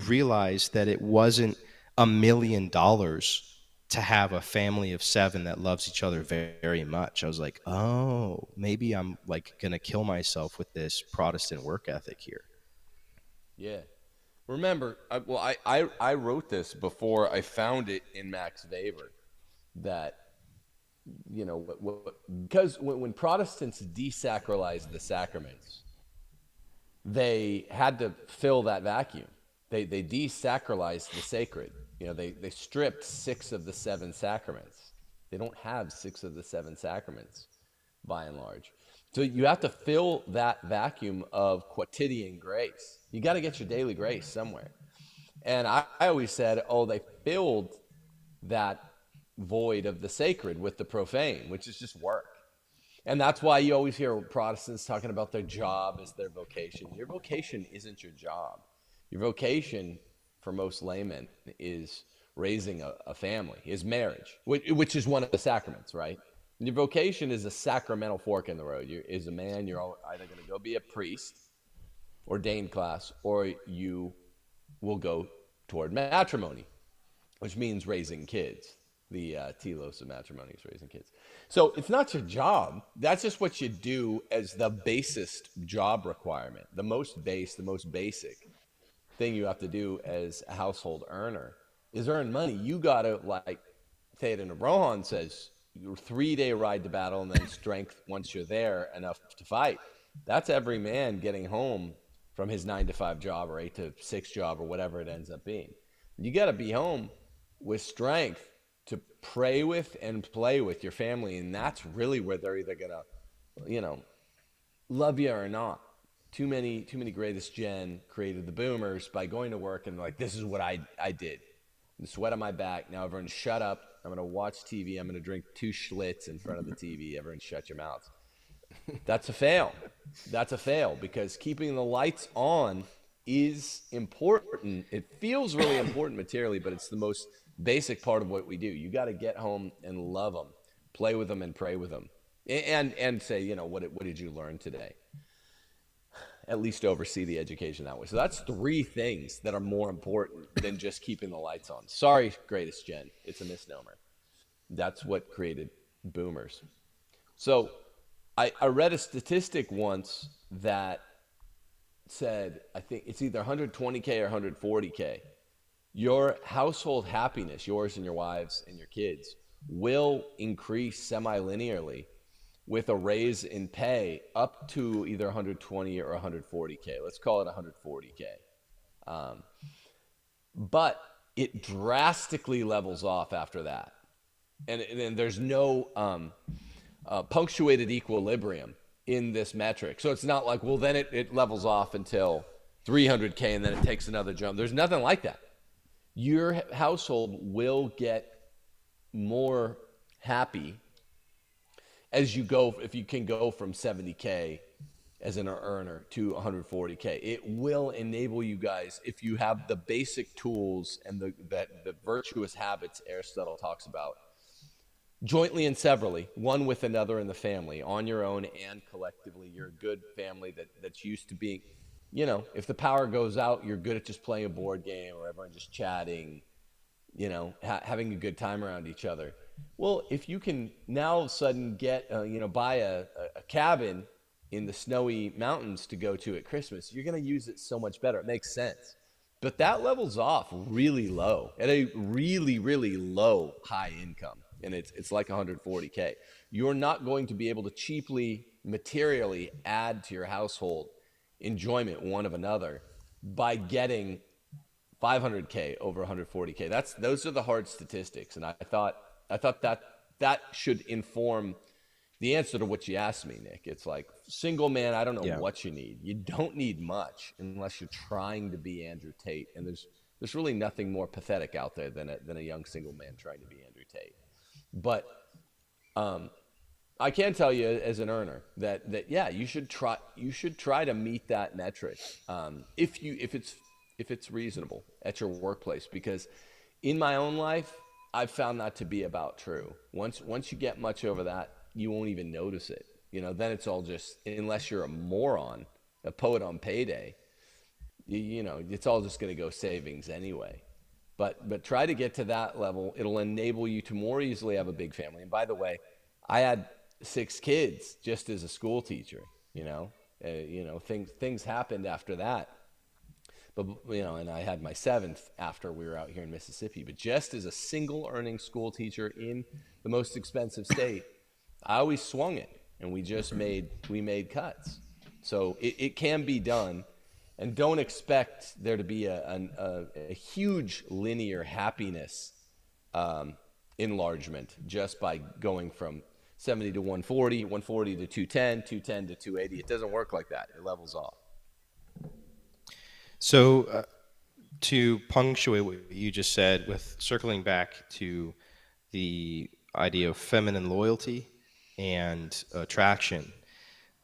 realized that it wasn't $1 million to have a family of 7 that loves each other very, very much, I was like, oh, maybe I'm like gonna kill myself with this Protestant work ethic here. Yeah. Remember, I wrote this before I found it in Max Weber, that because when Protestants desacralized the sacraments, they had to fill that vacuum. They desacralized the sacred. They stripped 6 of the 7 sacraments. They don't have 6 of the 7 sacraments, by and large. So you have to fill that vacuum of quotidian grace. You got to get your daily grace somewhere. And I always said, they filled that void of the sacred with the profane, which is just work. And that's why you always hear Protestants talking about their job as their vocation. Your vocation isn't your job. Your vocation, for most laymen, is raising a family, is marriage, which is one of the sacraments, right? And your vocation is a sacramental fork in the road. As a man, you're either going to go be a priest, ordained class, or you will go toward matrimony, which means raising kids. The telos of matrimony is raising kids. So it's not your job. That's just what you do as the basest job requirement, the most basic. thing you have to do as a household earner is earn money. You got to, like Theoden of Rohan says, your 3-day ride to battle and then strength once you're there enough to fight. That's every man getting home from his 9-to-5 job or 8-to-6 job or whatever it ends up being. You got to be home with strength to pray with and play with your family. And that's really where they're either going to, love you or not. Too many greatest gen created the boomers by going to work and like, this is what I did. The sweat on my back. Now everyone shut up. I'm going to watch TV. I'm going to drink 2 Schlitz in front of the TV. Everyone shut your mouths. That's a fail. That's a fail because keeping the lights on is important. It feels really important materially, but it's the most basic part of what we do. You got to get home and love them, play with them and pray with them, and say, what did you learn today? At least oversee the education that way. So that's 3 things that are more important than just keeping the lights on. Sorry, greatest gen. It's a misnomer. That's what created boomers. So I read a statistic once that said, I think it's either 120K or 140K. Your household happiness, yours and your wives and your kids, will increase semi-linearly with a raise in pay up to either 120 or 140K. Let's call it 140K. But it drastically levels off after that. And there's no punctuated equilibrium in this metric. So it's not like, well, then it levels off until 300K and then it takes another jump. There's nothing like that. Your household will get more happy as you go, if you can go from 70K as an earner to 140K. It will enable you guys, if you have the basic tools and the virtuous habits Aristotle talks about, jointly and severally, one with another in the family, on your own and collectively. You're a good family that's used to being, if the power goes out, you're good at just playing a board game or everyone just chatting, having a good time around each other. Well, if you can now all of a sudden get, buy a cabin in the snowy mountains to go to at Christmas, you're going to use it so much better. It makes sense. But that levels off really low, at a really, really low high income. And it's like 140K. You're not going to be able to cheaply, materially add to your household enjoyment one of another by getting 500K over 140K. Those are the hard statistics. And I thought that should inform the answer to what you asked me, Nick. It's like, single man, I don't know what you need. You don't need much unless you're trying to be Andrew Tate. And there's really nothing more pathetic out there than a young single man trying to be Andrew Tate. But I can tell you as an earner that you should try to meet that metric if it's reasonable at your workplace, because in my own life I've found that to be about true. Once you get much over that, you won't even notice it. Then it's all just, unless you're a moron, a poet on payday, it's all just going to go savings anyway. But try to get to that level. It'll enable you to more easily have a big family. And by the way, I had 6 kids just as a school teacher. Things happened after that. But and I had my 7th after we were out here in Mississippi. But just as a single earning school teacher in the most expensive state, I always swung it, and we made cuts. So it can be done. And don't expect there to be a huge linear happiness enlargement just by going from 70 to 140, 140 to 210, 210 to 280. It doesn't work like that. It levels off. So to punctuate what you just said, with circling back to the idea of feminine loyalty and attraction,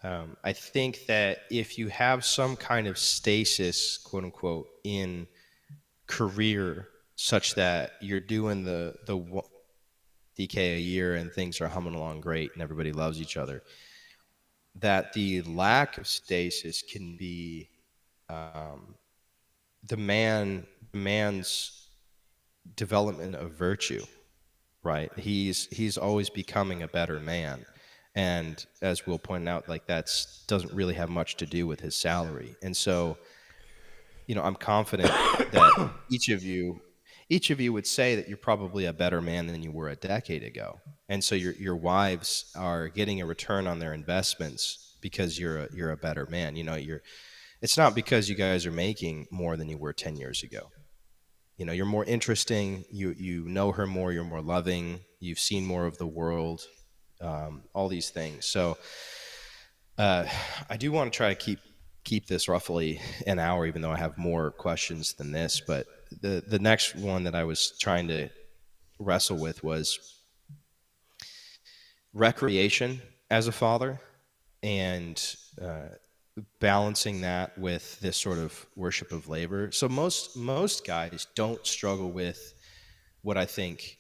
I think that if you have some kind of stasis, quote unquote, in career, such that you're doing the DK a year and things are humming along great and everybody loves each other, that the lack of stasis can be the man's development of virtue, right? He's always becoming a better man. And as Will pointed out, like, doesn't really have much to do with his salary. And so I'm confident that each of you would say that you're probably a better man than you were a decade ago. And so your wives are getting a return on their investments because you're a better man. It's not because you guys are making more than you were 10 years ago. You're more interesting, you know her more, you're more loving, you've seen more of the world, all these things. So I do want to try to keep this roughly an hour, even though I have more questions than this. But the next one that I was trying to wrestle with was recreation as a father, and balancing that with this sort of worship of labor. So most guys don't struggle with what I think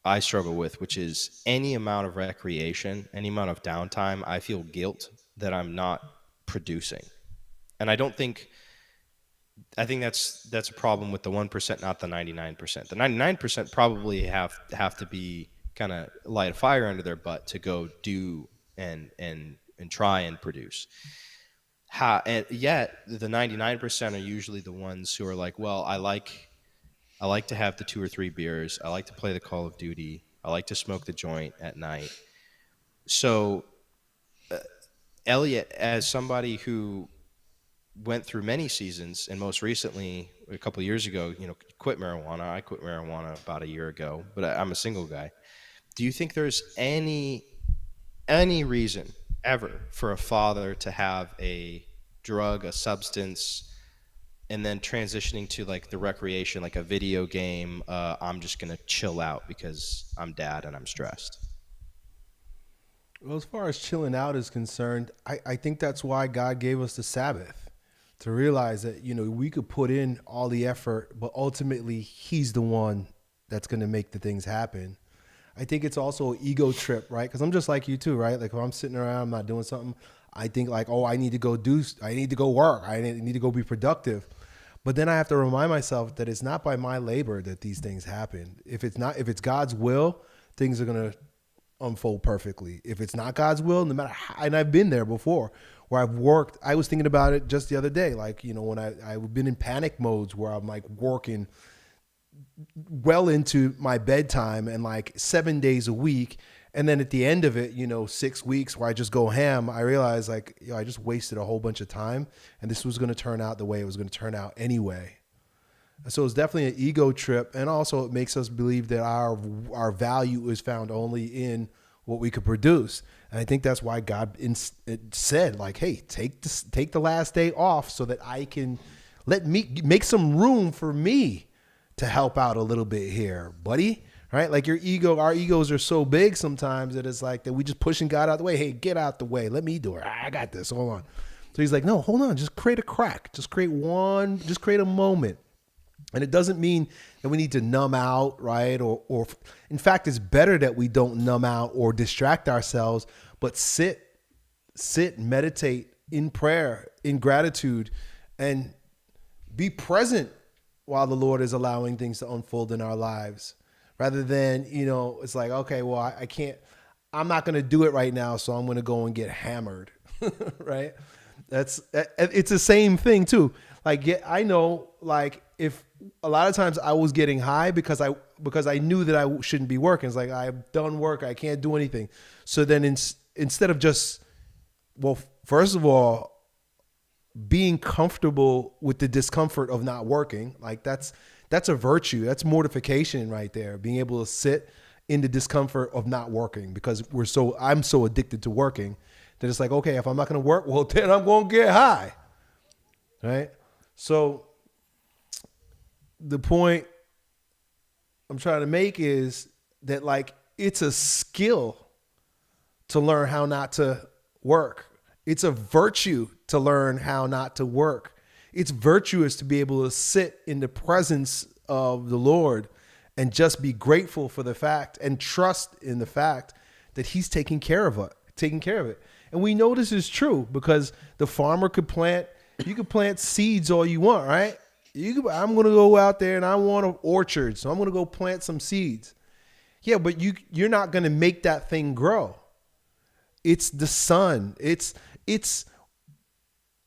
I struggle with, which is any amount of recreation, any amount of downtime. I feel guilt that I'm not producing. And I think that's a problem with the 1%, not the 99%. The 99% probably have to be kind of light a fire under their butt to go do and try and produce. And yet the 99% are usually the ones who are like, well, I like to have the 2 or 3 beers. I like to play the Call of Duty. I like to smoke the joint at night. So, Elliot, as somebody who went through many seasons, and most recently, a couple of years ago, quit marijuana. I quit marijuana about a year ago, but I'm a single guy. Do you think there's any reason ever for a father to have a drug, a substance, and then transitioning to like the recreation, like a video game? I'm just going to chill out because I'm dad and I'm stressed. Well, as far as chilling out is concerned, I think that's why God gave us the Sabbath, to realize that, we could put in all the effort, but ultimately he's the one that's going to make the things happen. I think it's also an ego trip, right? Because I'm just like you too, right? Like if I'm sitting around, I'm not doing something, I think like, oh, I need to go work. I need to go be productive. But then I have to remind myself that it's not by my labor that these things happen. If it's God's will, things are going to unfold perfectly. If it's not God's will, no matter how, and I've been there before where I've worked, I was thinking about it just the other day. Like, when I've been in panic modes where I'm like working well into my bedtime and like 7 days a week. And then at the end of it, 6 weeks where I just go ham, I realized like, I just wasted a whole bunch of time and this was going to turn out the way it was going to turn out anyway. So it's definitely an ego trip. And also it makes us believe that our value is found only in what we could produce. And I think that's why God said like, hey, take the last day off so that I can make some room for me to help out a little bit here, buddy. Right? Like our egos are so big sometimes that it's like that we just pushing God out the way. Hey, get out the way. Let me do it. I got this. Hold on. So he's like, no, hold on. Just create a crack. Just create a moment. And it doesn't mean that we need to numb out, right? Or in fact, it's better that we don't numb out or distract ourselves, but sit, meditate in prayer, in gratitude, and be present while the Lord is allowing things to unfold in our lives. Rather than, it's like, okay, well, I'm not going to do it right now, so I'm going to go and get hammered, right? It's the same thing too. Like, yeah, I know, like, if a lot of times I was getting high because I knew that I shouldn't be working. It's like, I've done work, I can't do anything. So then instead of just, well, first of all, being comfortable with the discomfort of not working, like that's a virtue. That's mortification right there. Being able to sit in the discomfort of not working because I'm so addicted to working that it's like, okay, if I'm not going to work, well, then I'm going to get high. Right? So the point I'm trying to make is that like, it's a skill to learn how not to work. It's a virtue to learn how not to work. It's virtuous to be able to sit in the presence of the Lord and just be grateful for the fact and trust in the fact that he's taking care of it. And we know this is true because the farmer you could plant seeds all you want, right? I'm going to go out there and I want an orchard, so I'm going to go plant some seeds. Yeah, but you're not going to make that thing grow. It's the sun. It's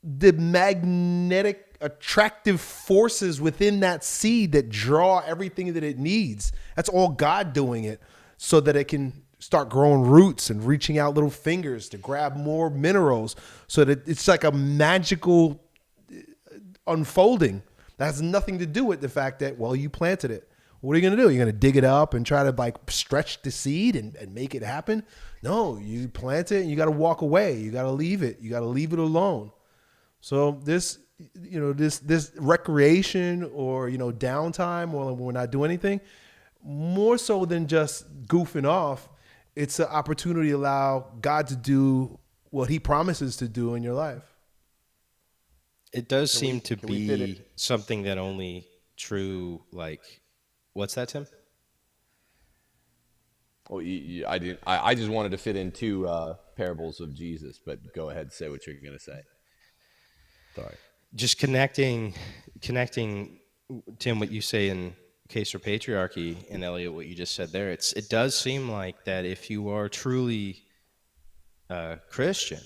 the magnetic attractive forces within that seed that draw everything that it needs. That's all God doing it so that it can start growing roots and reaching out little fingers to grab more minerals, so that it's like a magical unfolding that has nothing to do with the fact that, well, you planted it. What are you going to do? You're going to dig it up and try to like stretch the seed and make it happen? No, you plant it and you got to walk away. You got to leave it. You got to leave it alone. So this recreation or, downtime while we're not doing anything, more so than just goofing off, it's an opportunity to allow God to do what he promises to do in your life. It does seem to be something that only true, like, what's that, Tim? Well, I just wanted to fit in two parables of Jesus, but go ahead and say what you're going to say. Sorry. Just connecting, Tim, what you say in Case for Patriarchy, and Elliot, what you just said there. It does seem like that if you are truly Christian,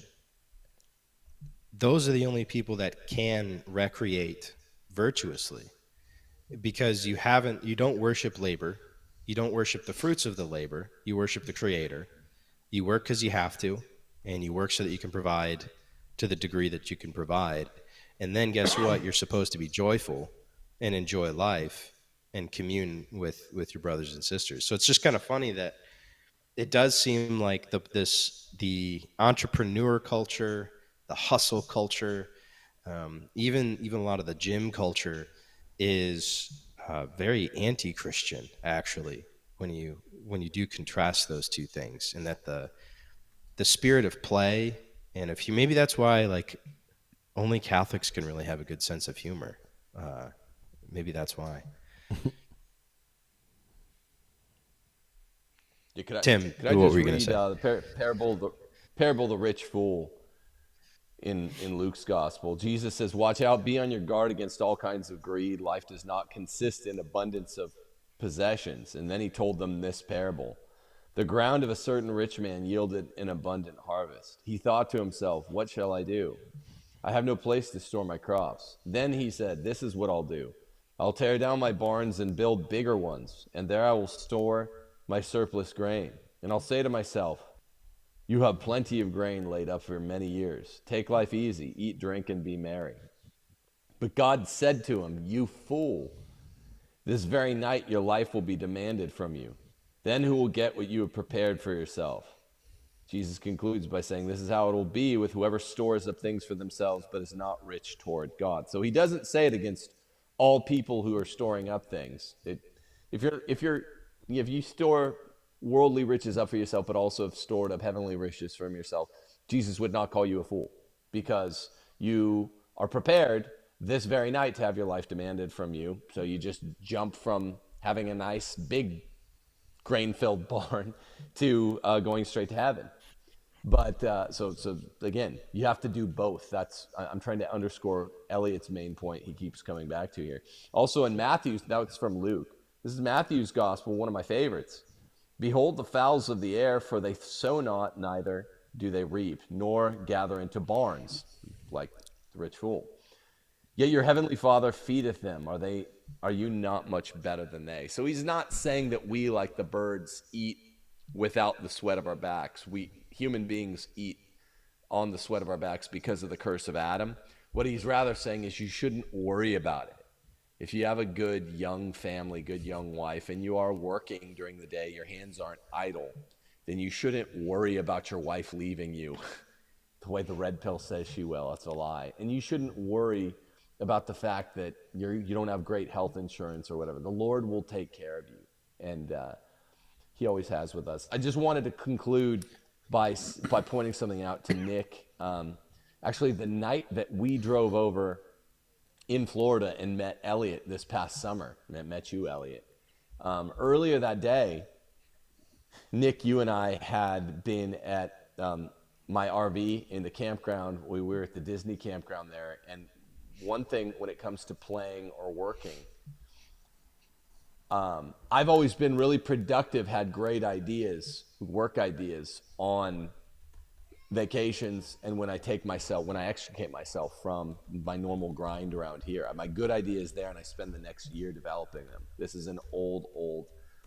those are the only people that can recreate virtuously, because you don't worship labor, you don't worship the fruits of the labor, you worship the Creator. You work because you have to, and you work so that you can provide to the degree that you can provide. And then guess what? You're supposed to be joyful and enjoy life and commune with your brothers and sisters. So it's just kind of funny that it does seem like the entrepreneur culture, the hustle culture, even a lot of the gym culture is very anti-Christian, actually, when you do contrast those two things, and that the spirit of play and of maybe that's why like only Catholics can really have a good sense of humor. Maybe that's why. Tim, could I what just were you going read to say? the parable of the rich fool in Luke's gospel? Jesus says, "Watch out, be on your guard against all kinds of greed. Life does not consist in abundance of possessions." And then he told them this parable. "The ground of a certain rich man yielded an abundant harvest. He thought to himself, 'What shall I do? I have no place to store my crops.' Then he said, 'This is what I'll do. I'll tear down my barns and build bigger ones, and there I will store my surplus grain. And I'll say to myself, you have plenty of grain laid up for many years. Take life easy, eat, drink, and be merry.' But God said to him, 'You fool, this very night your life will be demanded from you. Then who will get what you have prepared for yourself?' Jesus concludes by saying, this is how it will be with whoever stores up things for themselves but is not rich toward God." So he doesn't say it against all people who are storing up things. If you store worldly riches up for yourself but also have stored up heavenly riches from yourself, Jesus would not call you a fool, because you are prepared this very night to have your life demanded from you. So you just jump from having a nice big grain-filled barn to going straight to heaven. But so again, you have to do both. I'm trying to underscore Elliot's main point he keeps coming back to here. Also in Matthew, that's from Luke. This is Matthew's gospel, one of my favorites. "Behold the fowls of the air, for they sow not, neither do they reap, nor gather into barns," like the rich fool. "Yet your heavenly Father feedeth them. Are you not much better than they?" So he's not saying that we, like the birds, eat without the sweat of our backs. Human beings eat on the sweat of our backs because of the curse of Adam. What he's rather saying is you shouldn't worry about it. If you have a good young family, good young wife, and you are working during the day, your hands aren't idle, then you shouldn't worry about your wife leaving you the way the red pill says she will. That's a lie. And you shouldn't worry about the fact that you don't have great health insurance or whatever. The Lord will take care of you, and he always has with us. I just wanted to conclude by pointing something out to Nick. Actually, the night that we drove over in Florida and met Elliot this past summer, met you, Elliot. Earlier that day, Nick, you and I had been at my RV in the campground. We were at the Disney campground there, and one thing when it comes to playing or working, I've always been really productive, had great ideas, work ideas on vacations and when I extricate myself from my normal grind around here. My good idea is there, and I spend the next year developing them. This is an old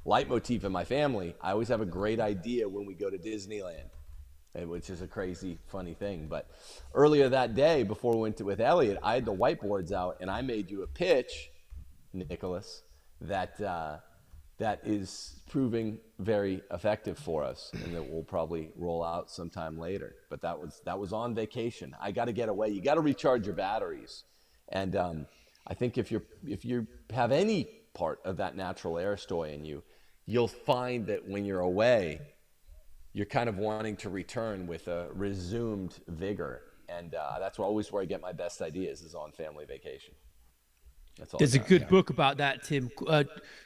leitmotif in my family. I always have a great idea when we go to Disneyland, which is a crazy, funny thing. But earlier that day, before we went with Elliot, I had the whiteboards out, and I made you a pitch, Nicholas, that is proving very effective for us, and that we'll probably roll out sometime later. But that was on vacation. I got to get away. You got to recharge your batteries, and I think if you have any part of that natural Aristoy in you, you'll find that when you're away, you're kind of wanting to return with a resumed vigor, and that's always where I get my best ideas, is on family vacation. There's a good book about that, Tim.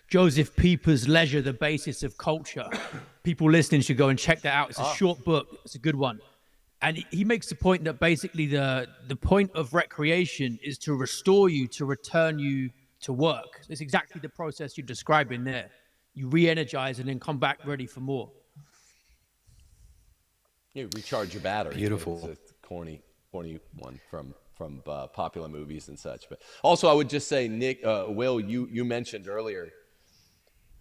Joseph Pieper's Leisure, the Basis of Culture. People listening should go and check that out. It's a short book. It's a good one. And he makes the point that basically the point of recreation is to restore you, to return you to work. It's exactly the process you're describing there. You re-energize and then come back ready for more. You recharge your battery. Beautiful. It's a corny one from popular movies and such. But also, I would just say, Nick, Will, you mentioned earlier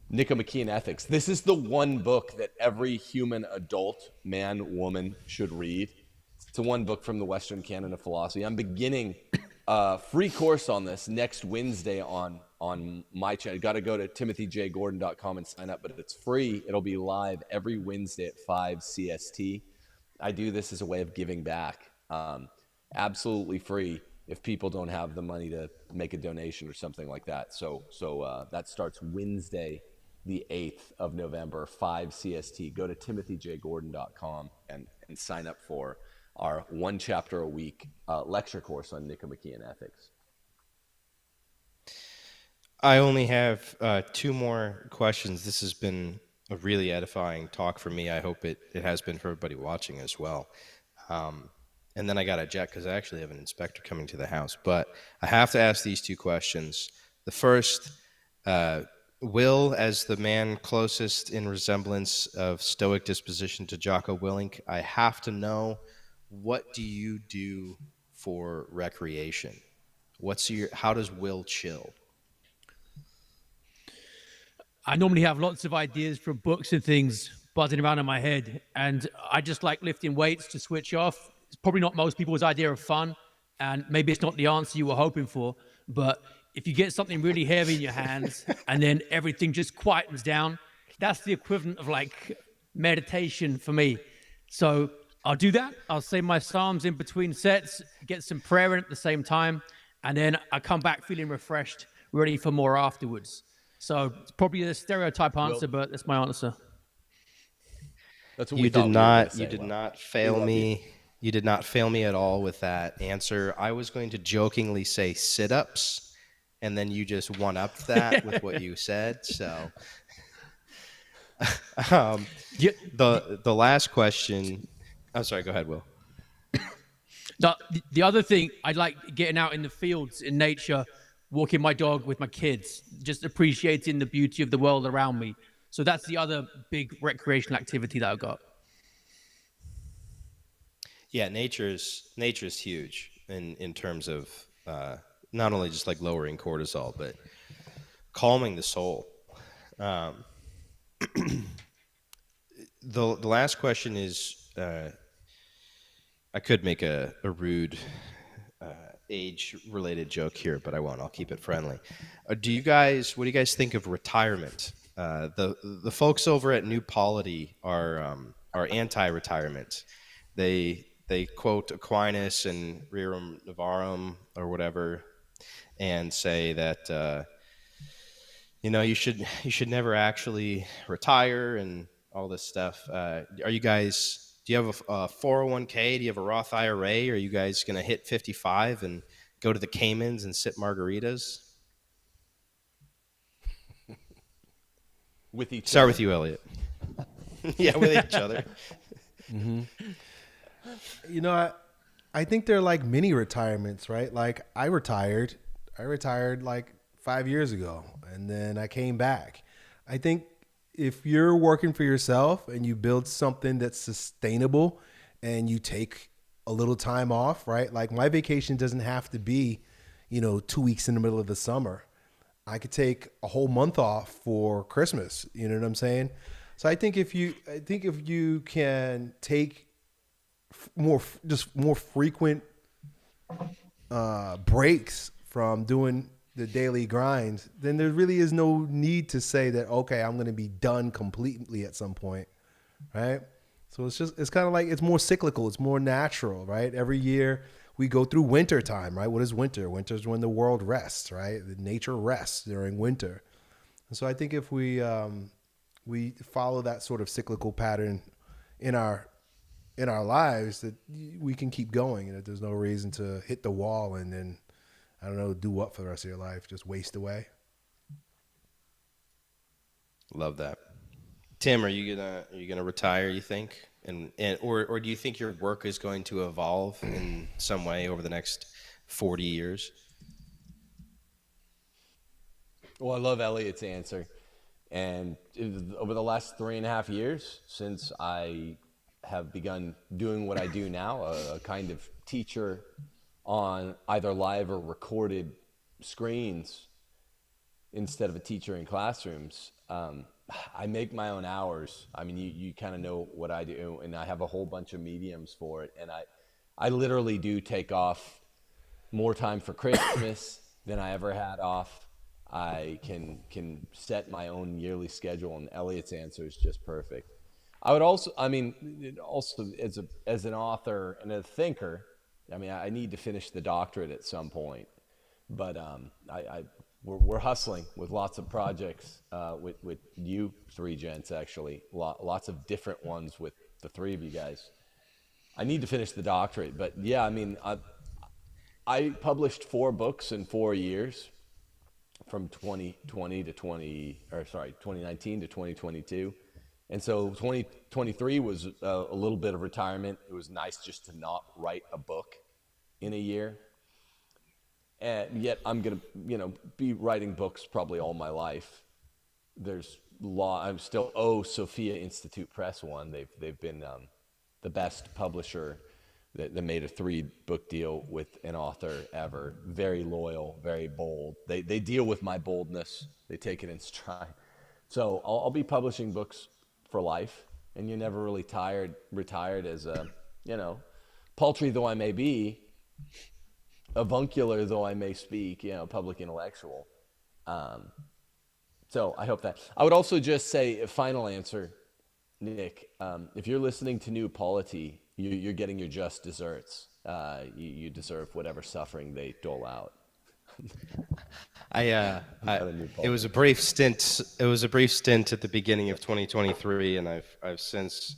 Nicomachean Ethics. This is the one book that every human adult, man, woman, should read. It's the one book from the Western Canon of Philosophy. I'm beginning a free course on this next Wednesday on my channel. You got to go to timothyjgordon.com and sign up, but it's free. It'll be live every Wednesday at 5 CST. I do this as a way of giving back. Absolutely free if people don't have the money to make a donation or something like that. So that starts Wednesday, the 8th of November, 5 CST. Go to timothyjgordon.com and sign up for our one chapter a week lecture course on Nicomachean Ethics. I only have 2 more questions. This has been a really edifying talk for me. I hope it has been for everybody watching as well. And then I got to jet because I actually have an inspector coming to the house. But I have to ask these 2 questions. The first, Will, as the man closest in resemblance of stoic disposition to Jocko Willink, I have to know, what do you do for recreation? How does Will chill? I normally have lots of ideas from books and things buzzing around in my head, and I just like lifting weights to switch off. It's probably not most people's idea of fun, and maybe it's not the answer you were hoping for, but if you get something really heavy in your hands and then everything just quietens down, that's the equivalent of like meditation for me. So I'll do that. I'll say my Psalms in between sets, get some prayer in at the same time, and then I come back feeling refreshed, ready for more afterwards. So it's probably a stereotype answer, but that's my answer. That's what we thought we were gonna say. You did not fail me. You did not fail me at all with that answer. I was going to jokingly say sit-ups, and then you just one-upped that with what you said. So the last question. I'm sorry. Go ahead, Will. The other thing, I like getting out in the fields in nature, walking my dog with my kids, just appreciating the beauty of the world around me. So that's the other big recreational activity that I've got. Yeah, nature's huge in terms of not only just like lowering cortisol, but calming the soul. The last question is, I could make a rude age-related joke here, but I won't. I'll keep it friendly. What do you guys think of retirement? The folks over at New Polity are anti-retirement. They quote Aquinas and Rerum Novarum or whatever, and say that you should never actually retire and all this stuff. Do you have a 401k? Do you have a Roth IRA? Are you guys going to hit 55 and go to the Caymans and sip margaritas? With each Start other. with you, Elliot. Yeah, with each other. Mm-hmm. I think they're like mini retirements, right? Like I retired like 5 years ago, and then I came back. I think if you're working for yourself and you build something that's sustainable and you take a little time off, right? Like my vacation doesn't have to be, 2 weeks in the middle of the summer. I could take a whole month off for Christmas. You know what I'm saying? So I think if you can take more frequent breaks from doing the daily grind, then there really is no need to say that, okay, I'm going to be done completely at some point, right? So it's kind of like, it's more cyclical. It's more natural, right? Every year we go through winter time, right? What is winter? Winter is when the world rests, right? The nature rests during winter. And so I think if we follow that sort of cyclical pattern in our lives, that we can keep going, and that there's no reason to hit the wall and then, I don't know, do what for the rest of your life? Just waste away. Love that. Tim, are you gonna retire, you think? Or do you think your work is going to evolve in some way over the next 40 years? Well, I love Elliot's answer. And over the last 3.5 years, since I have begun doing what I do now, a kind of teacher on either live or recorded screens instead of a teacher in classrooms, I make my own hours. I mean, you kind of know what I do, and I have a whole bunch of mediums for it. And I literally do take off more time for Christmas than I ever had off. I can set my own yearly schedule, and Elliot's answer is just perfect. I would also, as an author and a thinker, I mean, I need to finish the doctorate at some point, but we're hustling with lots of projects with you three gents, actually, lots of different ones with the three of you guys. I need to finish the doctorate, but yeah, I mean, I published 4 books in 4 years, from 2019 to 2022. And so 2023 was a little bit of retirement. It was nice just to not write a book in a year. And yet I'm going to, be writing books probably all my life. I'm still Sophia Institute Press one. They've been the best publisher that made a 3-book deal with an author ever. Very loyal, very bold. They deal with my boldness. They take it in stride. So I'll be publishing books for life, and you're never really retired as a, paltry though I may be, avuncular though I may speak, public intellectual. So I hope that. I would also just say a final answer, Nick. If you're listening to New Polity, you're getting your just desserts. You deserve whatever suffering they dole out. It was a brief stint. It was a brief stint at the beginning of 2023, and I've since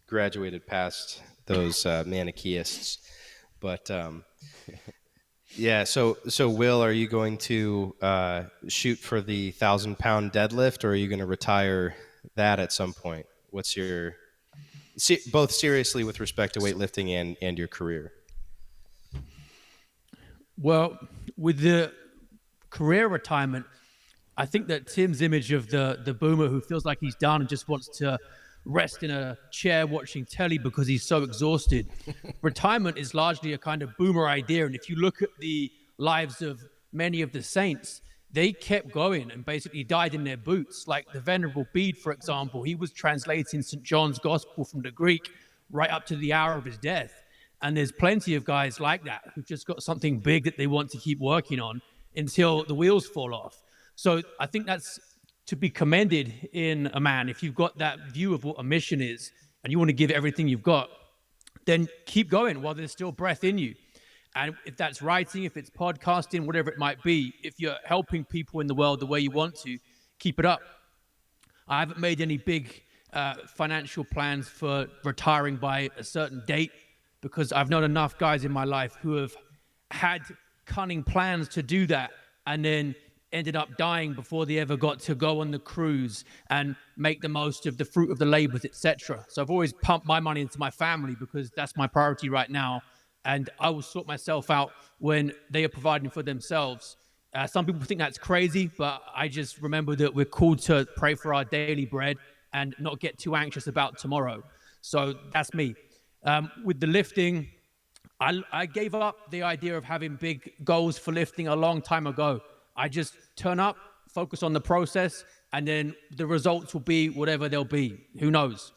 graduated past those Manichaeists. But yeah. So Will, are you going to shoot for the 1,000-pound deadlift, or are you going to retire that at some point? What's your both seriously with respect to weightlifting and your career? Well, with the career retirement, I think that Tim's image of the boomer who feels like he's done and just wants to rest in a chair watching telly because he's so exhausted. Retirement is largely a kind of boomer idea. And if you look at the lives of many of the saints, they kept going and basically died in their boots. Like the Venerable Bede, for example, he was translating St. John's Gospel from the Greek right up to the hour of his death. And there's plenty of guys like that who've just got something big that they want to keep working on until the wheels fall off. So I think that's to be commended in a man. If you've got that view of what a mission is and you want to give everything you've got, then keep going while there's still breath in you. And if that's writing, if it's podcasting, whatever it might be, if you're helping people in the world the way you want to, keep it up. I haven't made any big financial plans for retiring by a certain date, because I've known enough guys in my life who have had cunning plans to do that and then ended up dying before they ever got to go on the cruise and make the most of the fruit of the labors, etc. So I've always pumped my money into my family because that's my priority right now. And I will sort myself out when they are providing for themselves. Some people think that's crazy, but I just remember that we're called to pray for our daily bread and not get too anxious about tomorrow. So that's me. With the lifting, I gave up the idea of having big goals for lifting a long time ago. I just turn up, focus on the process, and then the results will be whatever they'll be. Who knows?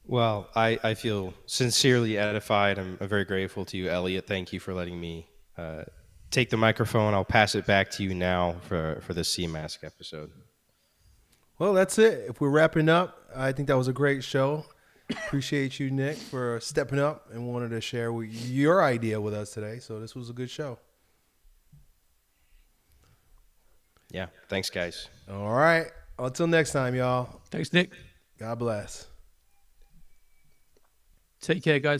Well, I feel sincerely edified. I'm very grateful to you, Elliot. Thank you for letting me take the microphone. I'll pass it back to you now for the Sea Mask episode. Well, that's it. If we're wrapping up, I think that was a great show. Appreciate you, Nick, for stepping up and wanted to share your idea with us today. So this was a good show. Yeah, thanks, guys. All right. Until next time, y'all. Thanks, Nick. God bless. Take care, guys.